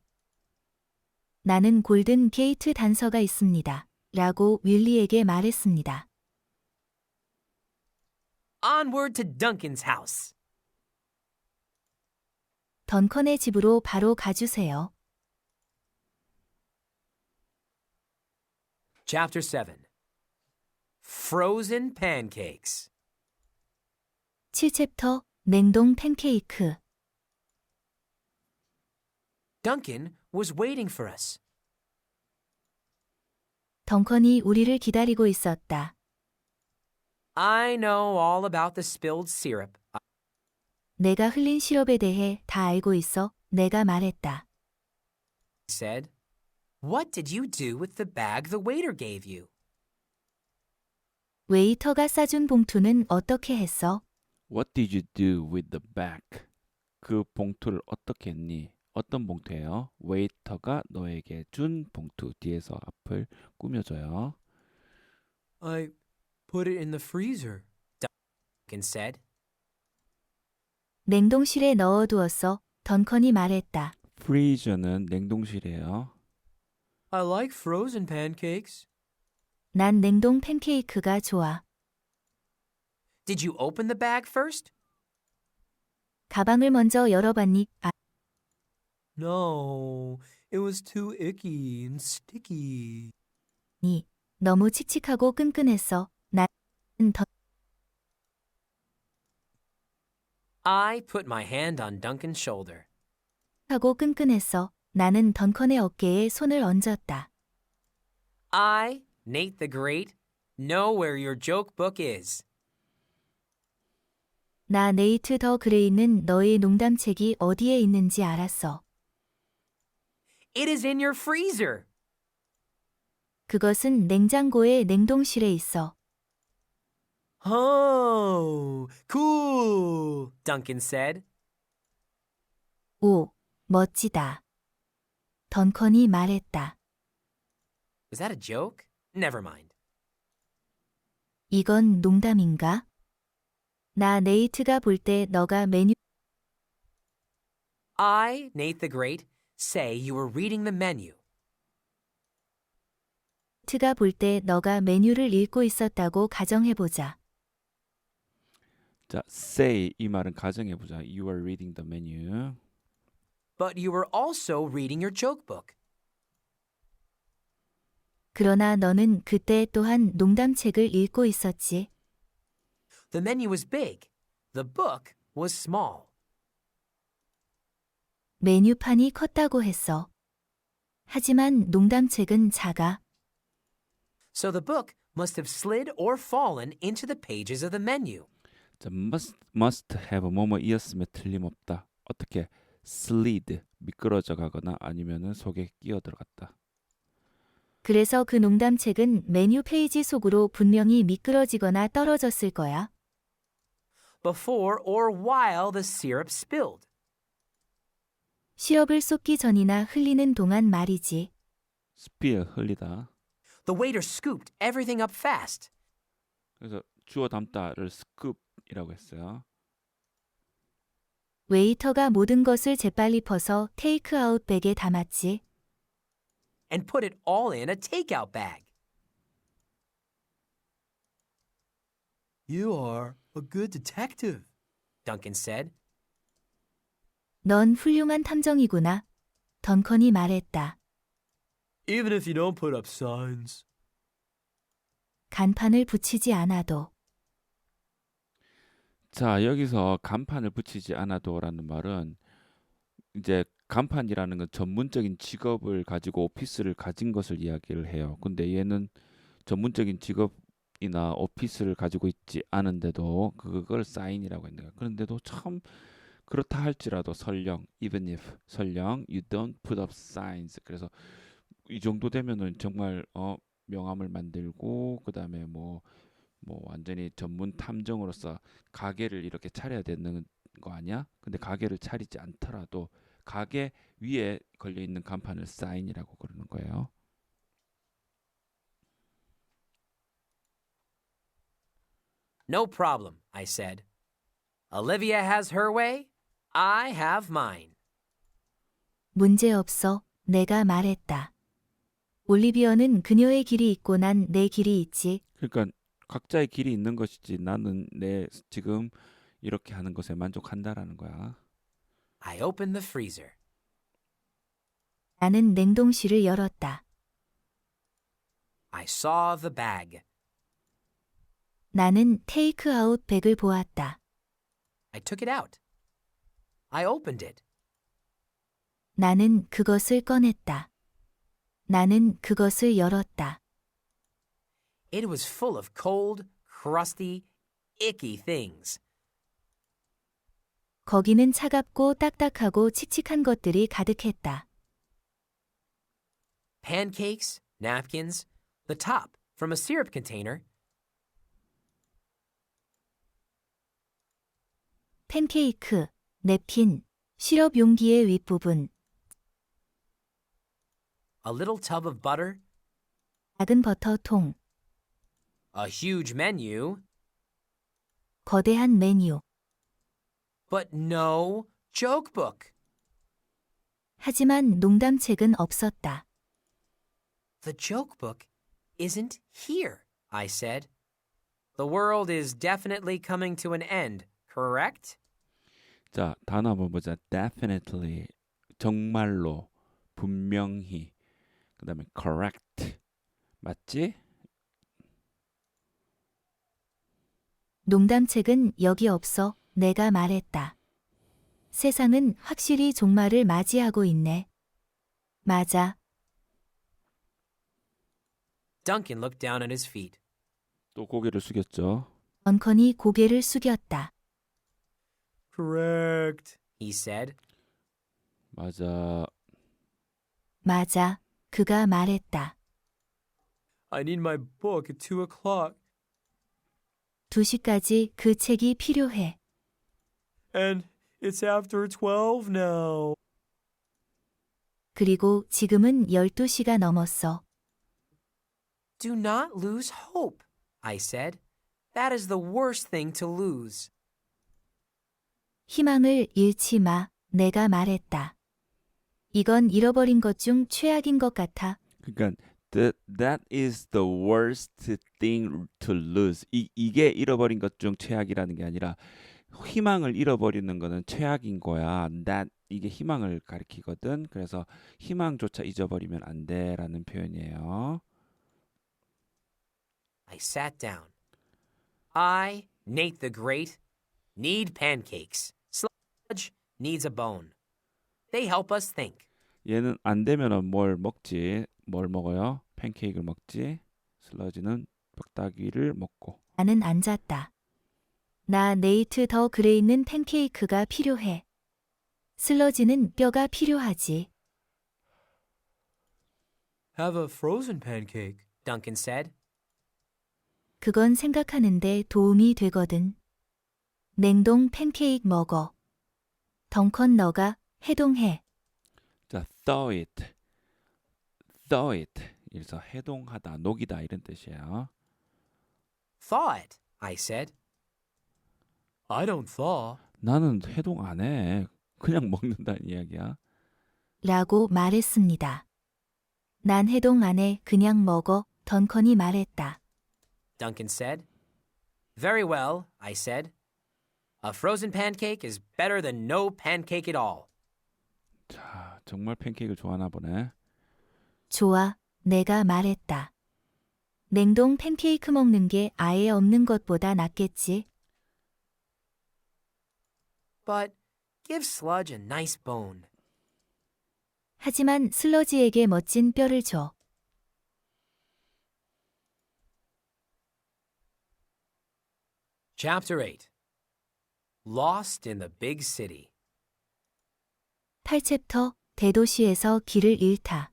나는 골든 게이트 단서가 있습니다. 라고 윌리에게 말했습니다. Onward to Duncan's house. 던컨의 집으로 바로 가주세요. Chapter 7. Frozen Pancakes. 7챕터 냉동 팬케이크. Duncan was waiting for us. 던컨이 우리를 기다리고 있었다. I know all about the spilled syrup. 내가 흘린 시럽에 대해 다 알고 있어. 내가 말했다. I said. What did you do with the bag the waiter gave you? 웨이터가 싸준 봉투는 어떻게 했어? What did you do with the bag? 그 봉투를 어떻게 했니? 어떤 봉투예요? 웨이터가 너에게 준 봉투. 뒤에서 앞을 꾸며줘요. I put it in the freezer, Duncan said. 냉동실에 넣어두었어. 던컨이 말했다. freezer는 냉동실이에요. I like frozen pancakes. 난 냉동 팬케이크가 좋아. Did you open the bag first? 가방을 먼저 열어봤니? No, it was too icky and sticky. 아니, 너무 칙칙하고 끈끈했어. 나는 더 I put my hand on Duncan's shoulder. 하고 끈끈했어. 나는 던컨의 어깨에 손을 얹었다. I, Nate the Great, know where your joke book is. 나 네이트 더 그레이는 너의 농담책이 어디에 있는지 알았어. It is in your freezer. 그것은 냉장고의 냉동실에 있어. Oh, cool, Duncan said. 오, 멋지다. 던컨이 말했다. Was that a joke? Never mind. 이건 농담인가? 나 네이트가 볼 때 너가 메뉴 I, Nate the Great, say you were reading the menu. 트가 볼 때 너가 메뉴를 읽고 있었다고 가정해보자. 자, say 이 말은 가정해보자. You are reading the menu. But you were also reading your joke book. 그러나 너는 그때 또한 농담책을 읽고 있었지. The menu was big. The book was small. 메뉴판이 컸다고 했어. 하지만 농담책은 작아. So the book must have slid or fallen into the pages of the menu. 자, must have 뭐뭐이었으면 틀림없다. 어떻게? slid 미끄러져 가거나 아니면은 속에 끼어 들어갔다. 그래서 그 농담책은 메뉴 페이지 속으로 분명히 미끄러지거나 떨어졌을 거야. Before or while the syrup spilled. 시럽을 쏟기 전이나 흘리는 동안 말이지. spill 흘리다. The waiter scooped everything up fast. 그래서 주워 담다를 scoop이라고 했어요. 웨이터가 모든 것을 재빨리 퍼서 테이크아웃 백에 담았지. And put it all in a takeout bag. You are a good detective, Duncan said. 넌 훌륭한 탐정이구나. 던컨이 말했다. Even if you don't put up signs. 간판을 붙이지 않아도. 자, 여기서 간판을 붙이지 않아도라는 말은 이제 간판이라는 건 전문적인 직업을 가지고 오피스를 가진 것을 이야기를 해요. 근데 얘는 전문적인 직업이나 오피스를 가지고 있지 않은데도 그걸 사인이라고 했는 거야. 그런데도 참 그렇다 할지라도 설령 even if 설령 you don't put up signs. 그래서 이 정도 되면은 정말 명함을 만들고 그다음에 뭐 완전히 전문 탐정으로서 가게를 이렇게 차려야 되는 거 아니야? 근데 가게를 차리지 않더라도 가게 위에 걸려 있는 간판을 사인이라고 그러는 거예요. No problem, I said. Olivia has her way. I have mine. 문제 없어. 내가 말했다. 올리비어는 그녀의 길이 있고 난 내 길이 있지. 그러니까 각자의 길이 있는 것이지. 나는 내 지금 이렇게 하는 것에 만족한다라는 거야. I opened the freezer. 나는 냉동실을 열었다. I saw the bag. 나는 테이크아웃 백을 보았다. I took it out. I opened it. 나는 그것을 꺼냈다. 나는 그것을 열었다. It was full of cold, crusty, icky things. 거기는 차갑고 딱딱하고 칙칙한 것들이 가득했다. Pancakes, napkins, the top from a syrup container, 팬케이크, 냅킨, 시럽 용기의 윗부분, a little tub of butter, 작은 버터통, a huge menu, 거대한 메뉴. but no joke book. 하지만 농담책은 없었다. The joke book isn't here, I said. The world is definitely coming to an end, correct? 자, 단어 한번 보자. definitely, 정말로, 분명히. 그 다음에 correct, 맞지? 농담책은 여기 없어. 내가 말했다. 세상은 확실히 종말을 맞이하고 있네. 맞아. Duncan looked down at his feet. 또 고개를 숙였죠. 던컨이 고개를 숙였다. Correct, he said. 맞아. 맞아. 그가 말했다. I need my book at 2 o'clock. 2시까지 그 책이 필요해. And it's after 12 now. 그리고 지금은 12시가 넘었어. Do not lose hope, I said. That is the worst thing to lose. 희망을 잃지 마. 내가 말했다. 이건 잃어버린 것 중 최악인 것 같아. 그러니까 that is the worst thing to lose. 이게 잃어버린 것 중 최악이라는 게 아니라 희망을 잃어버리는 거는 최악인 거야. 이게 희망을 가리키거든. 그래서 희망조차 잊어버리면 안 돼라는 표현이에요. I sat down. I, Nate the Great, need pancakes. Sludge needs a bone. They help us think. 얘는 안 되면은 뭘 먹지? 뭘 먹어요? 팬케이크를 먹지. 슬러지는 벽다귀를 먹고. 나는 앉았다. 나 네이트 더 그레이는 팬케이크가 필요해. 슬러지는 뼈가 필요하지. Have a frozen pancake, Duncan said. 그건 생각하는데 도움이 되거든. 냉동 팬케이크 먹어. 덩컨 너가 해동해. 자, thaw it. thaw it. 그래서 해동하다, 녹이다 이런 뜻이에요. Thaw it, I said. I don't thaw. 나는 해동 안 해. 그냥 먹는다는 이야기야. 라고 말했습니다. 난 해동 안 해. 그냥 먹어. 던컨이 말했다. Duncan said. Very well, I said. A frozen pancake is better than no pancake at all. 자, 정말 팬케이크를 좋아하나 보네. 좋아. 내가 말했다. 냉동 팬케이크 먹는 게 아예 없는 것보다 낫겠지. But give Sludge a nice bone. 하지만 슬러지에게 멋진 뼈를 줘. Chapter 8. Lost in the Big City. 8챕터 대도시에서 길을 잃다.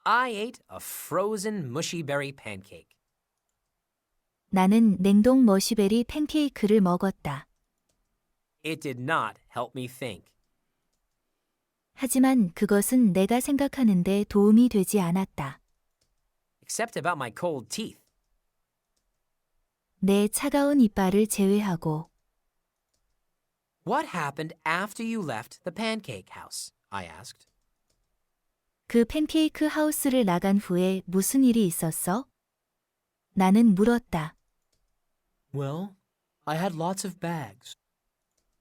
I ate a frozen mushy berry pancake. 나는 냉동 머시베리 팬케이크를 먹었다. It did not help me think. 하지만 그것은 내가 생각하는데 도움이 되지 않았다. Except about my cold teeth. 내 차가운 이빨을 제외하고. What happened after you left the pancake house? I asked. 그 팬케이크 하우스를 나간 후에 무슨 일이 있었어? 나는 물었다. Well, I had lots of bags.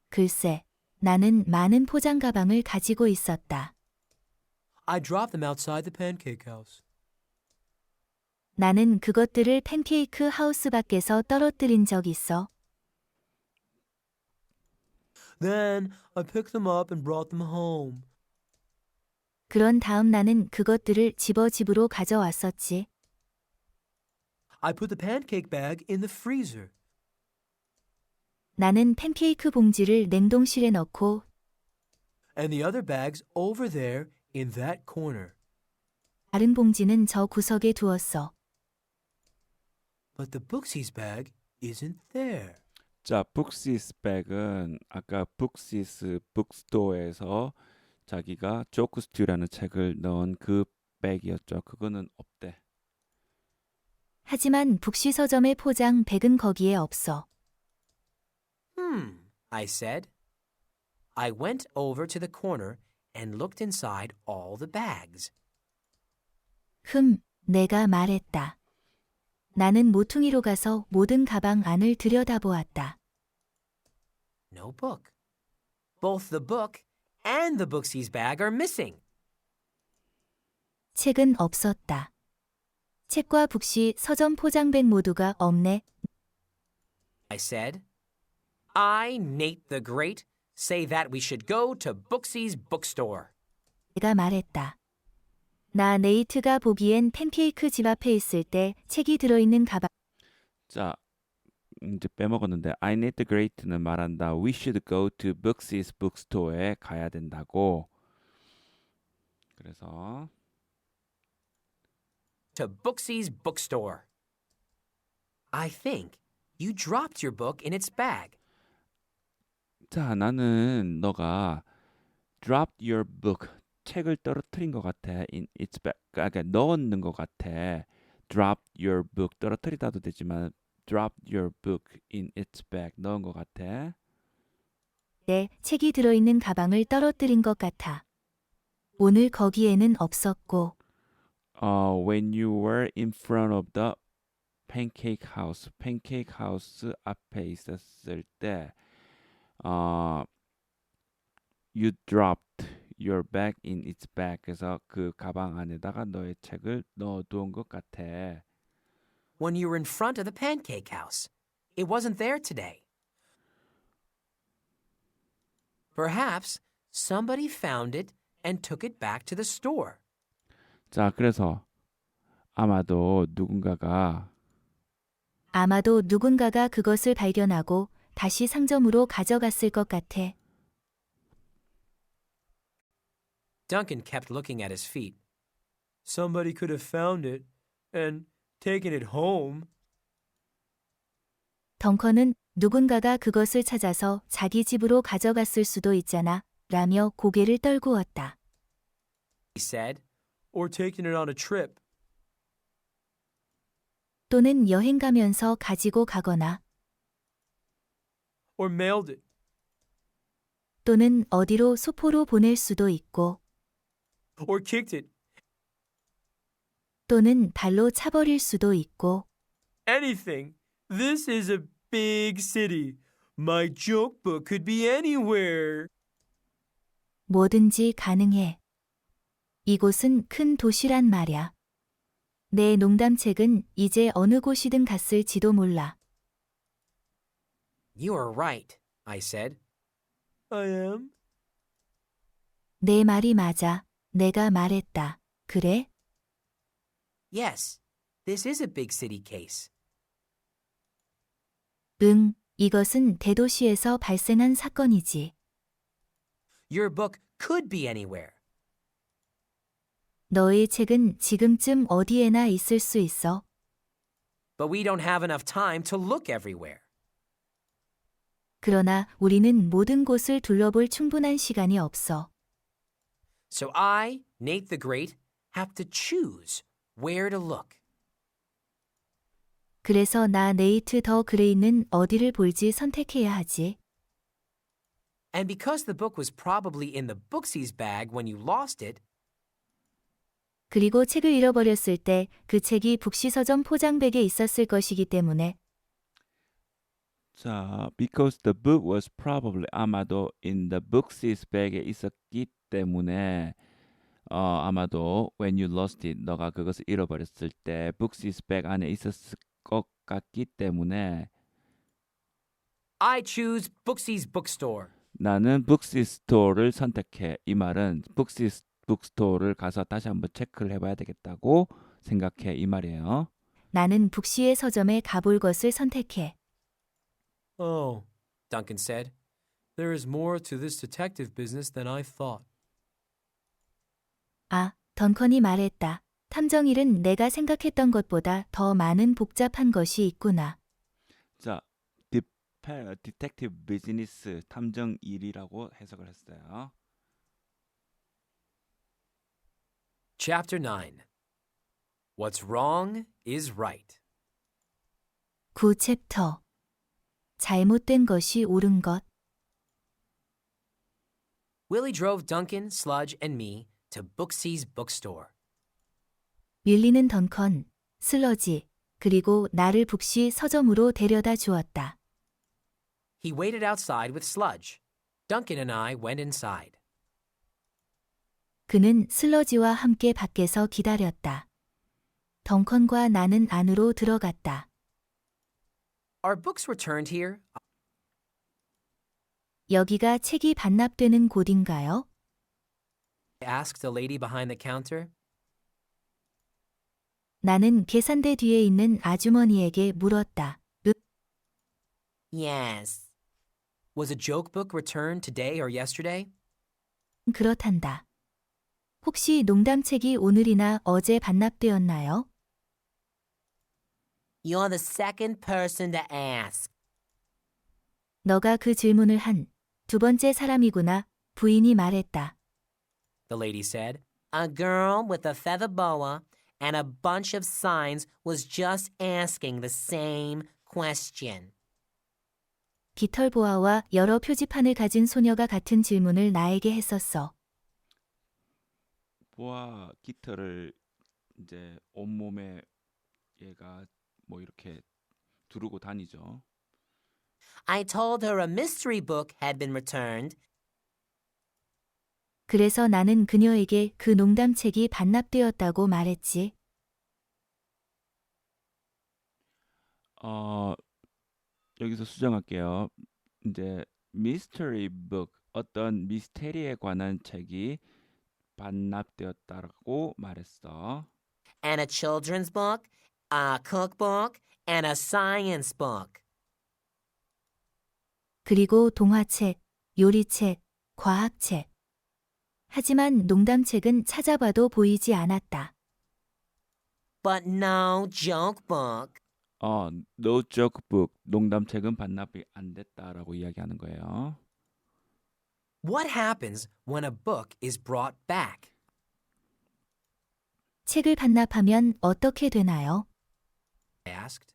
글쎄, 나는 많은 포장 가방을 가지고 있었다. I dropped them outside the pancake house. 나는 그것들을 팬케이크 하우스 밖에서 떨어뜨린 적 있어. Then I picked them up and brought them home. 그런 다음 나는 그것들을 집으로 가져왔었지. I put the pancake bag in the freezer. 나는 팬케이크 봉지를 냉동실에 넣고 And the other bags over there in that corner. 다른 봉지는 저 구석에 두었어. But the Booksies bag isn't there. 자, 북시스 백은 아까 북시스 북스토어에서 자기가 조크 스튜라는 책을 넣은 그 백이었죠. 그거는 없대. 하지만 북시 서점의 포장 백은 거기에 없어. I said. I went over to the corner and looked inside all the bags. 내가 말했다. 나는 모퉁이로 가서 모든 가방 안을 들여다보았다. No book. Both the book and the Booksies bag are missing. 책은 없었다. 책과 북시 서점 포장백 모두가 없네. I said. I, Nate the Great, say that we should go to Booksies bookstore. 내가 말했다. 나 네이트가 보기엔 팬케이크 집 앞에 있을 때 책이 들어있는 가방. 자, 이제 빼먹었는데 I need the great는 말한다. We should go to Booksy's bookstore에 가야 된다고. 그래서 To Booksies bookstore. I think you dropped your book in its bag. 자, 나는 너가 dropped your book 책을 떨어뜨린 것 같아. in its bag. 그러니까 넣었는 것 같아. dropped your book 떨어뜨리다도 되지만 dropped your book in its bag 넣은 것 같아. 내 책이 들어있는 가방을 떨어뜨린 것 같아. 오늘 거기에는 없었고. When you were in front of the pancake house, pancake house 앞에 있었을 때, you dropped your bag in its bag. 그래서 그 가방 안에다가 너의 책을 넣어두은 것 같아. When you were in front of the pancake house. It wasn't there today. Perhaps somebody found it and took it back to the store. 자, 그래서 아마도 누군가가 그것을 발견하고 다시 상점으로 가져갔을 것 같아. Duncan kept looking at his feet. Somebody could have found it and taken it home. 덩컨은 누군가가 그것을 찾아서 자기 집으로 가져갔을 수도 있잖아. 라며 고개를 떨구었다. He said, or taken it on a trip. 또는 여행 가면서 가지고 가거나 Or mailed it. 또는 어디로 소포로 보낼 수도 있고 Or kicked it. 또는 발로 차버릴 수도 있고 Anything. This is a big city. My joke book could be anywhere. 뭐든지 가능해. 이곳은 큰 도시란 말야. 내 농담책은 이제 어느 곳이든 갔을지도 몰라. You are right, I said. I am? 내 말이 맞아. 내가 말했다. 그래? Yes, this is a big city case. 응, 이것은 대도시에서 발생한 사건이지. Your book could be anywhere. 너의 책은 지금쯤 어디에나 있을 수 있어. But we don't have enough time to look everywhere. 그러나 우리는 모든 곳을 둘러볼 충분한 시간이 없어. So I, Nate the Great, have to choose where to look. 그래서 나 네이트 더 그레이는 어디를 볼지 선택해야 하지. And because the book was probably in the Booksies bag when you lost it, 그리고 책을 잃어버렸을 때 그 책이 북시 서점 포장백에 있었을 것이기 때문에 자, because the book was probably 아마도 in the book's bag에 있었기 때문에 아마도 when you lost it 너가 그것을 잃어버렸을 때 book's bag 안에 있었을 것 같기 때문에 I choose Booksy's bookstore. 나는 북스 스토어를 선택해. 이 말은 북스 북스토어를 가서 다시 한번 체크를 해봐야 되겠다고 생각해. 이 말이에요. 나는 북시의 서점에 가볼 것을 선택해. Oh, Duncan said. There is more to this detective business than I thought. 아, 던컨이 말했다. 탐정일은 내가 생각했던 것보다 더 많은 복잡한 것이 있구나. 자, 디텍티브 비즈니스 탐정 일이라고 해석을 했어요. Chapter 9. What's wrong is right. 9챕터. 잘못된 것이 옳은 것. Willie drove Duncan, Sludge, and me to Booksy's bookstore. 윌리는 던컨, 슬러지, 그리고 나를 북시 서점으로 데려다 주었다. He waited outside with Sludge. Duncan and I went inside. 그는 슬러지와 함께 밖에서 기다렸다. 덩컨과 나는 안으로 들어갔다. Are books returned here? 여기가 책이 반납되는 곳인가요? I asked a lady behind the counter. 나는 계산대 뒤에 있는 아주머니에게 물었다. Yes. Was a joke book returned today or yesterday? 그렇단다. 혹시 농담책이 오늘이나 어제 반납되었나요? You're the second person to ask. 너가 그 질문을 한 두 번째 사람이구나, 부인이 말했다. The lady said. A girl with a feather boa and a bunch of signs was just asking the same question. 깃털보아와 여러 표지판을 가진 소녀가 같은 질문을 나에게 했었어. 보아 깃털을 이제 온몸에 얘가 뭐 이렇게 두르고 다니죠. I told her a mystery book had been returned. 그래서 나는 그녀에게 그 농담책이 반납되었다고 말했지. 여기서 수정할게요. 이제 mystery book 어떤 미스테리에 관한 책이 반납되었다고 말했어. And a children's book, a cookbook, and a science book. 그리고 동화책, 요리책, 과학책. 하지만 농담책은 찾아봐도 보이지 않았다. But no joke book. No joke book. 농담책은 반납이 안 됐다라고 이야기하는 거예요. What happens when a book is brought back? 책을 반납하면 어떻게 되나요? I asked.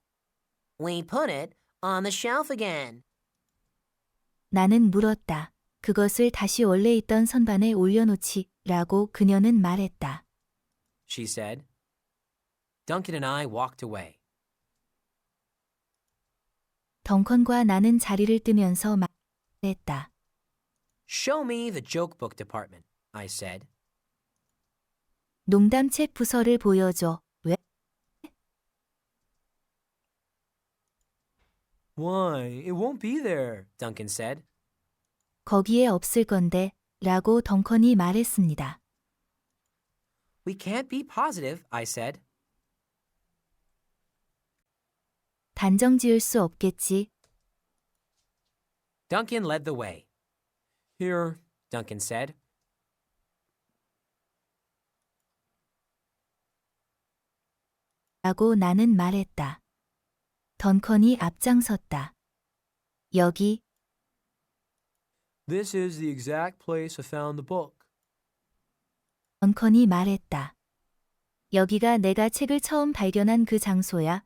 We put it on the shelf again. 나는 물었다. 그것을 다시 원래 있던 선반에 올려놓지 라고 그녀는 말했다. She said. Duncan and I walked away. 덩컨과 나는 자리를 뜨면서 말했다. Show me the joke book department, I said. 농담책 부서를 보여줘. 왜? Why, it won't be there, Duncan said. 거기에 없을 건데 라고 덩컨이 말했습니다. We can't be positive, I said. 단정 지을 수 없겠지. Duncan led the way. Here, Duncan said. 라고 나는 말했다. 던컨이 앞장섰다. 여기. This is the exact place I found the book. 던컨이 말했다. 여기가 내가 책을 처음 발견한 그 장소야.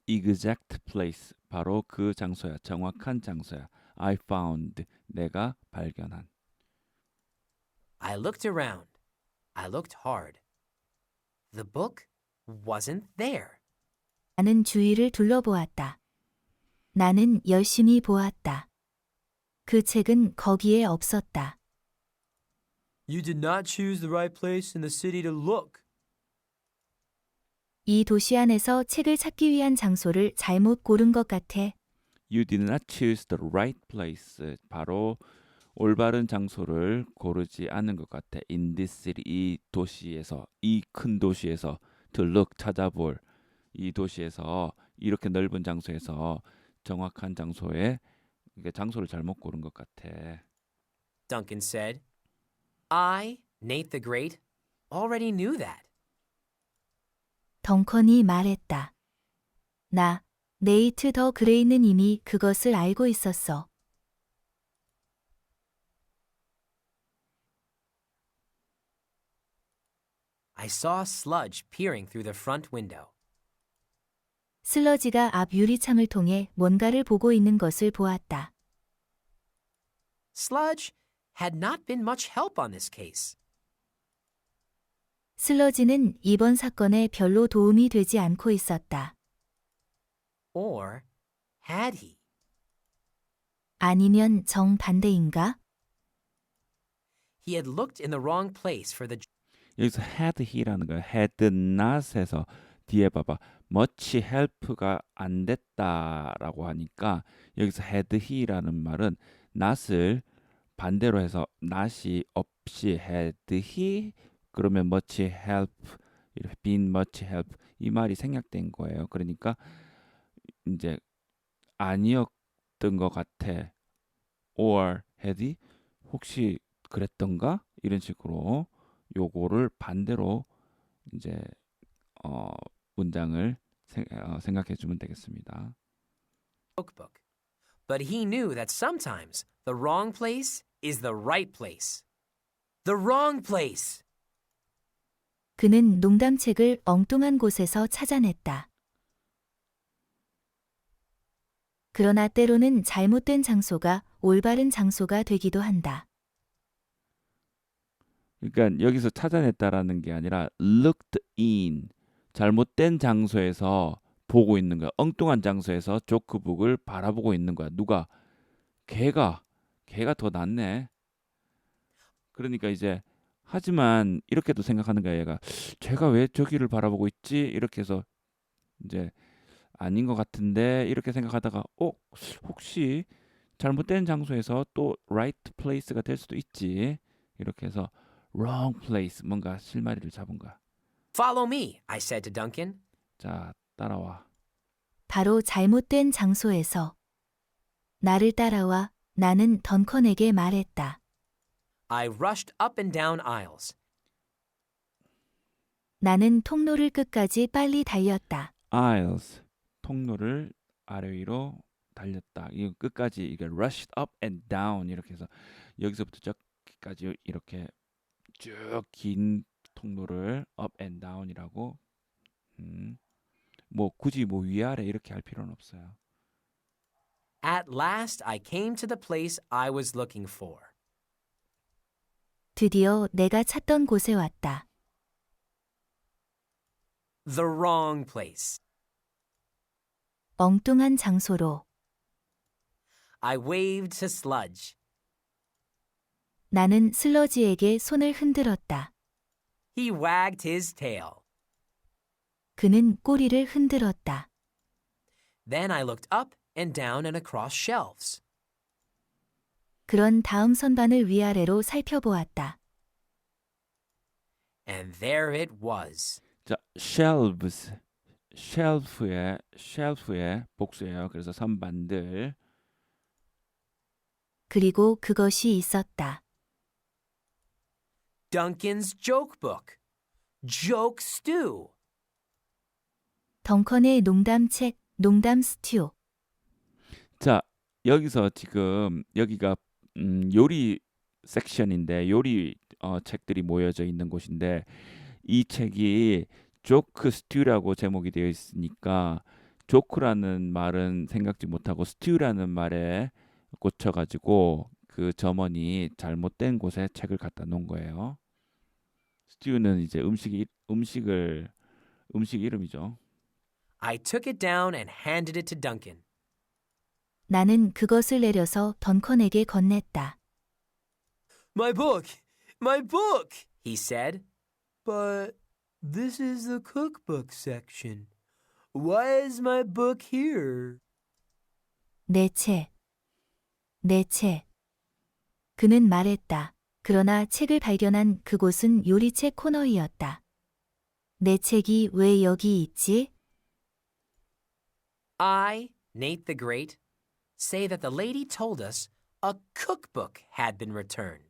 Exact place. 바로 그 장소야. 정확한 장소야. I found. 내가 발견한. I looked around. I looked hard. the book wasn't there. 나는 주위를 둘러보았다. 나는 열심히 보았다. 그 책은 거기에 없었다. You did not choose the right place in the city to look. 이 도시 안에서 책을 찾기 위한 장소를 잘못 고른 것 같아. You did not choose the right place. 바로 올바른 장소를 고르지 않은 것 같아. In this city, 이 도시에서, 이 큰 도시에서 to look, 찾아볼 이 도시에서 이렇게 넓은 장소에서 정확한 장소에 그러니까 장소를 잘못 고른 것 같아. Duncan said. I, Nate the Great, already knew that. 덩컨이 말했다. 나, 네이트 더 그레이는 이미 그것을 알고 있었어. I saw sludge peering through the front window. 슬러지가 앞 유리창을 통해 뭔가를 보고 있는 것을 보았다. Sludge had not been much help on this case. 슬러지는 이번 사건에 별로 도움이 되지 않고 있었다. Or had he? 아니면 정반대인가? He had looked in the wrong place for the 여기서 had he라는 거 had not에서 뒤에 봐봐. much help가 안 됐다라고 하니까 여기서 had he라는 말은 not을 반대로 해서 not이 없이 had he 그러면 much help 이렇게 been much help 이 말이 생략된 거예요. 그러니까 이제 아니었던 것 같아. or had he 혹시 그랬던가 이런 식으로 요거를 반대로 이제 문장을 생각해 주면 되겠습니다. book. But he knew that sometimes the wrong place is the right place. The wrong place. 그는 농담책을 엉뚱한 곳에서 찾아냈다. 그러나 때로는 잘못된 장소가 올바른 장소가 되기도 한다. 그러니까 여기서 찾아냈다라는 게 아니라 looked in 잘못된 장소에서 보고 있는 거야. 엉뚱한 장소에서 조크북을 바라보고 있는 거야. 누가? 걔가 더 낫네. 그러니까 이제 하지만 이렇게도 생각하는 거야. 얘가 제가 왜 저기를 바라보고 있지? 이렇게 해서 이제 아닌 것 같은데 이렇게 생각하다가 혹시 잘못된 장소에서 또 right place가 될 수도 있지. 이렇게 해서 wrong place 뭔가 실마리를 잡은 거야. Follow me, I said to Duncan. 자, 따라와. 바로 잘못된 장소에서 나를 따라와 나는 던컨에게 말했다. I rushed up and down aisles. 나는 통로를 끝까지 빨리 달렸다. aisles 통로를 아래 위로 달렸다. 이 끝까지 이게 rushed up and down 이렇게 해서 여기서부터 저기까지 이렇게 쭉 긴 통로를 up and down이라고 뭐 굳이 뭐 위아래 이렇게 할 필요는 없어요. At last, I came to the place I was looking for. 드디어 내가 찾던 곳에 왔다. The wrong place. 엉뚱한 장소로. I waved to Sludge. 나는 슬러지에게 손을 흔들었다. He wagged his tail. 그는 꼬리를 흔들었다. Then I looked up and down and across shelves. 그런 다음 선반을 위아래로 살펴보았다. And there it was. 자, shelves 쉘프의 복수예요. 그래서 선반들. 그리고 그것이 있었다. Duncan's joke book. Joke stew. 덩컨의 농담책, 농담 스튜. 자, 여기서 지금 여기가 요리 섹션인데 요리 책들이 모여져 있는 곳인데 이 책이 조크 스튜라고 제목이 되어 있으니까 조크라는 말은 생각지 못하고 스튜라는 말에 꽂혀가지고 그 점원이 잘못된 곳에 책을 갖다 놓은 거예요. stew는 이제 음식 이름이죠. I took it down and handed it to Duncan. 나는 그것을 내려서 던컨에게 건넸다. My book! My book! He said. But this is the cookbook section. Why is my book here? 내 책. 내 책. 그는 말했다. 그러나 책을 발견한 그곳은 요리책 코너이었다. 내 책이 왜 여기 있지? I, Nate the Great, say that the lady told us a cookbook had been returned.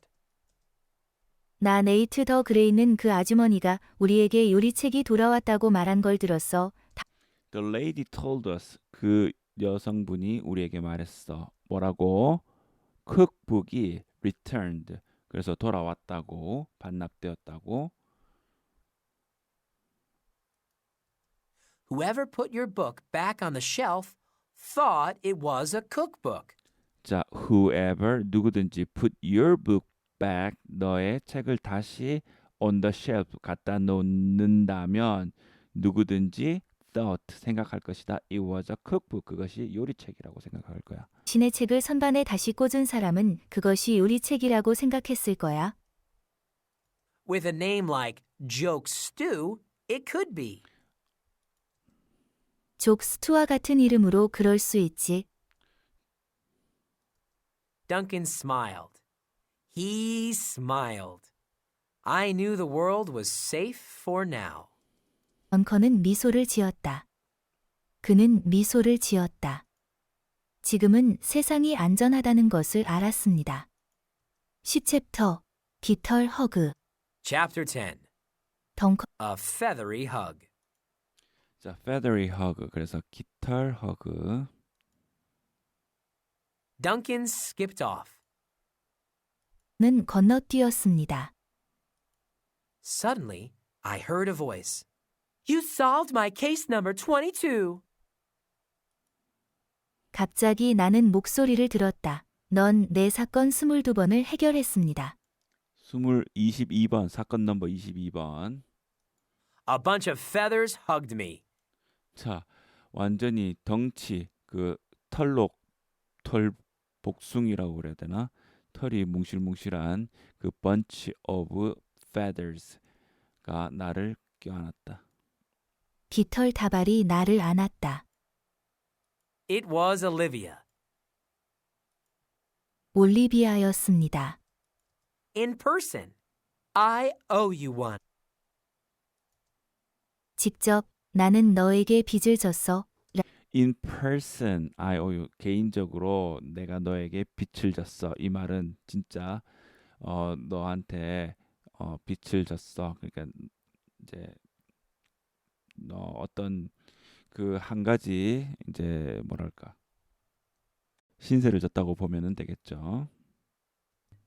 나 네이트 더 그레이는 그 아주머니가 우리에게 요리책이 돌아왔다고 말한 걸 들었어. The lady told us. 그 여성분이 우리에게 말했어. 뭐라고? cookbook이 returned. 그래서 돌아왔다고, 반납되었다고. Whoever put your book back on the shelf thought it was a cookbook. 자, whoever 누구든지 put your book back 너의 책을 다시 on the shelf 갖다 놓는다면 누구든지 thought 생각할 것이다. It was a cookbook. 그것이 요리책이라고 생각할 거야. 신의 책을 선반에 다시 꽂은 사람은 그것이 요리책이라고 생각했을 거야. With a name like Joke Stew, it could be. 족 스투와 같은 이름으로 그럴 수 있지. Duncan smiled. He smiled. I knew the world was safe for now. 던컨은 미소를 지었다. 그는 미소를 지었다. 지금은 세상이 안전하다는 것을 알았습니다. 10챕터 깃털 허그 Chapter 10. 덩컨 A feathery hug. 자, feathery hug. 그래서 깃털 허그. Duncan skipped off. 는 건너뛰었습니다. Suddenly, I heard a voice. You solved my case number 22. 갑자기 나는 목소리를 들었다. 넌 내 사건 22번을 해결했습니다. 22번 사건 넘버 22번. A bunch of feathers hugged me. 자, 완전히 덩치 그 털 복숭이라고 그래야 되나? 털이 뭉실뭉실한 그 bunch of feathers가 나를 껴안았다. 깃털 다발이 나를 안았다. It was Olivia. 올리비아였습니다. In person. I owe you one. 직접 나는 너에게 빚을 졌어. In person, I owe you. 개인적으로 내가 너에게 빚을 졌어. 이 말은 진짜 너한테 빚을 졌어. 그러니까 이제 어떤 그 한 가지 이제 뭐랄까 신세를 졌다고 보면은 되겠죠.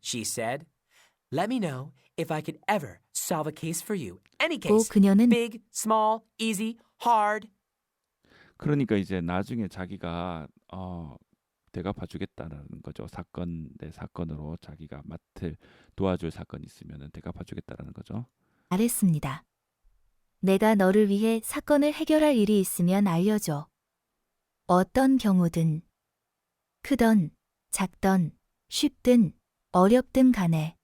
She said, Let me know if I could ever solve a case for you. Any 또 case. 그녀는 Big, small, easy, hard. 그러니까 이제 나중에 자기가 대갚아주겠다라는 거죠. 내 사건으로 자기가 도와줄 사건이 있으면은 대갚아주겠다라는 거죠. 말했습니다. 내가 너를 위해 사건을 해결할 일이 있으면 알려줘. 어떤 경우든, 크던, 작던, 쉽든, 어렵든 간에.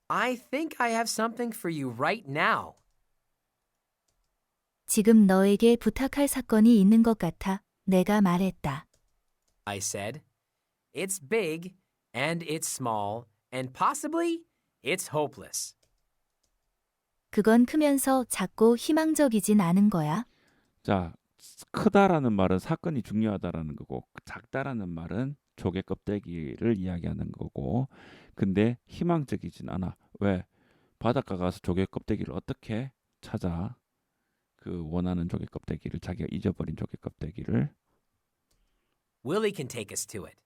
I think I have something for you right now. 지금 너에게 부탁할 사건이 있는 것 같아 내가 말했다. I said, It's big, and it's small, and possibly it's hopeless. 그건 크면서 작고 희망적이진 않은 거야. 자, 크다라는 말은 사건이 중요하다라는 거고 작다라는 말은 조개 껍데기를 이야기하는 거고 근데 희망적이진 않아. 왜? 바닷가 가서 조개 껍데기를 어떻게 찾아? 그 원하는 조개 껍데기를 자기가 잊어버린 조개 껍데기를 Willie can take us to it.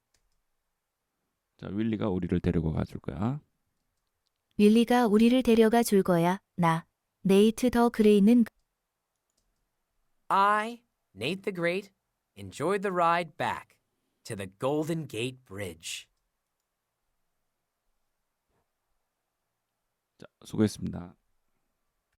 자, 윌리가 우리를 데리고 가줄 거야. 윌리가 우리를 데려가 줄 거야. 나, 네이트 더 그레이는 I, Nate the Great, enjoyed the ride back to the Golden Gate Bridge. 자, 수고했습니다.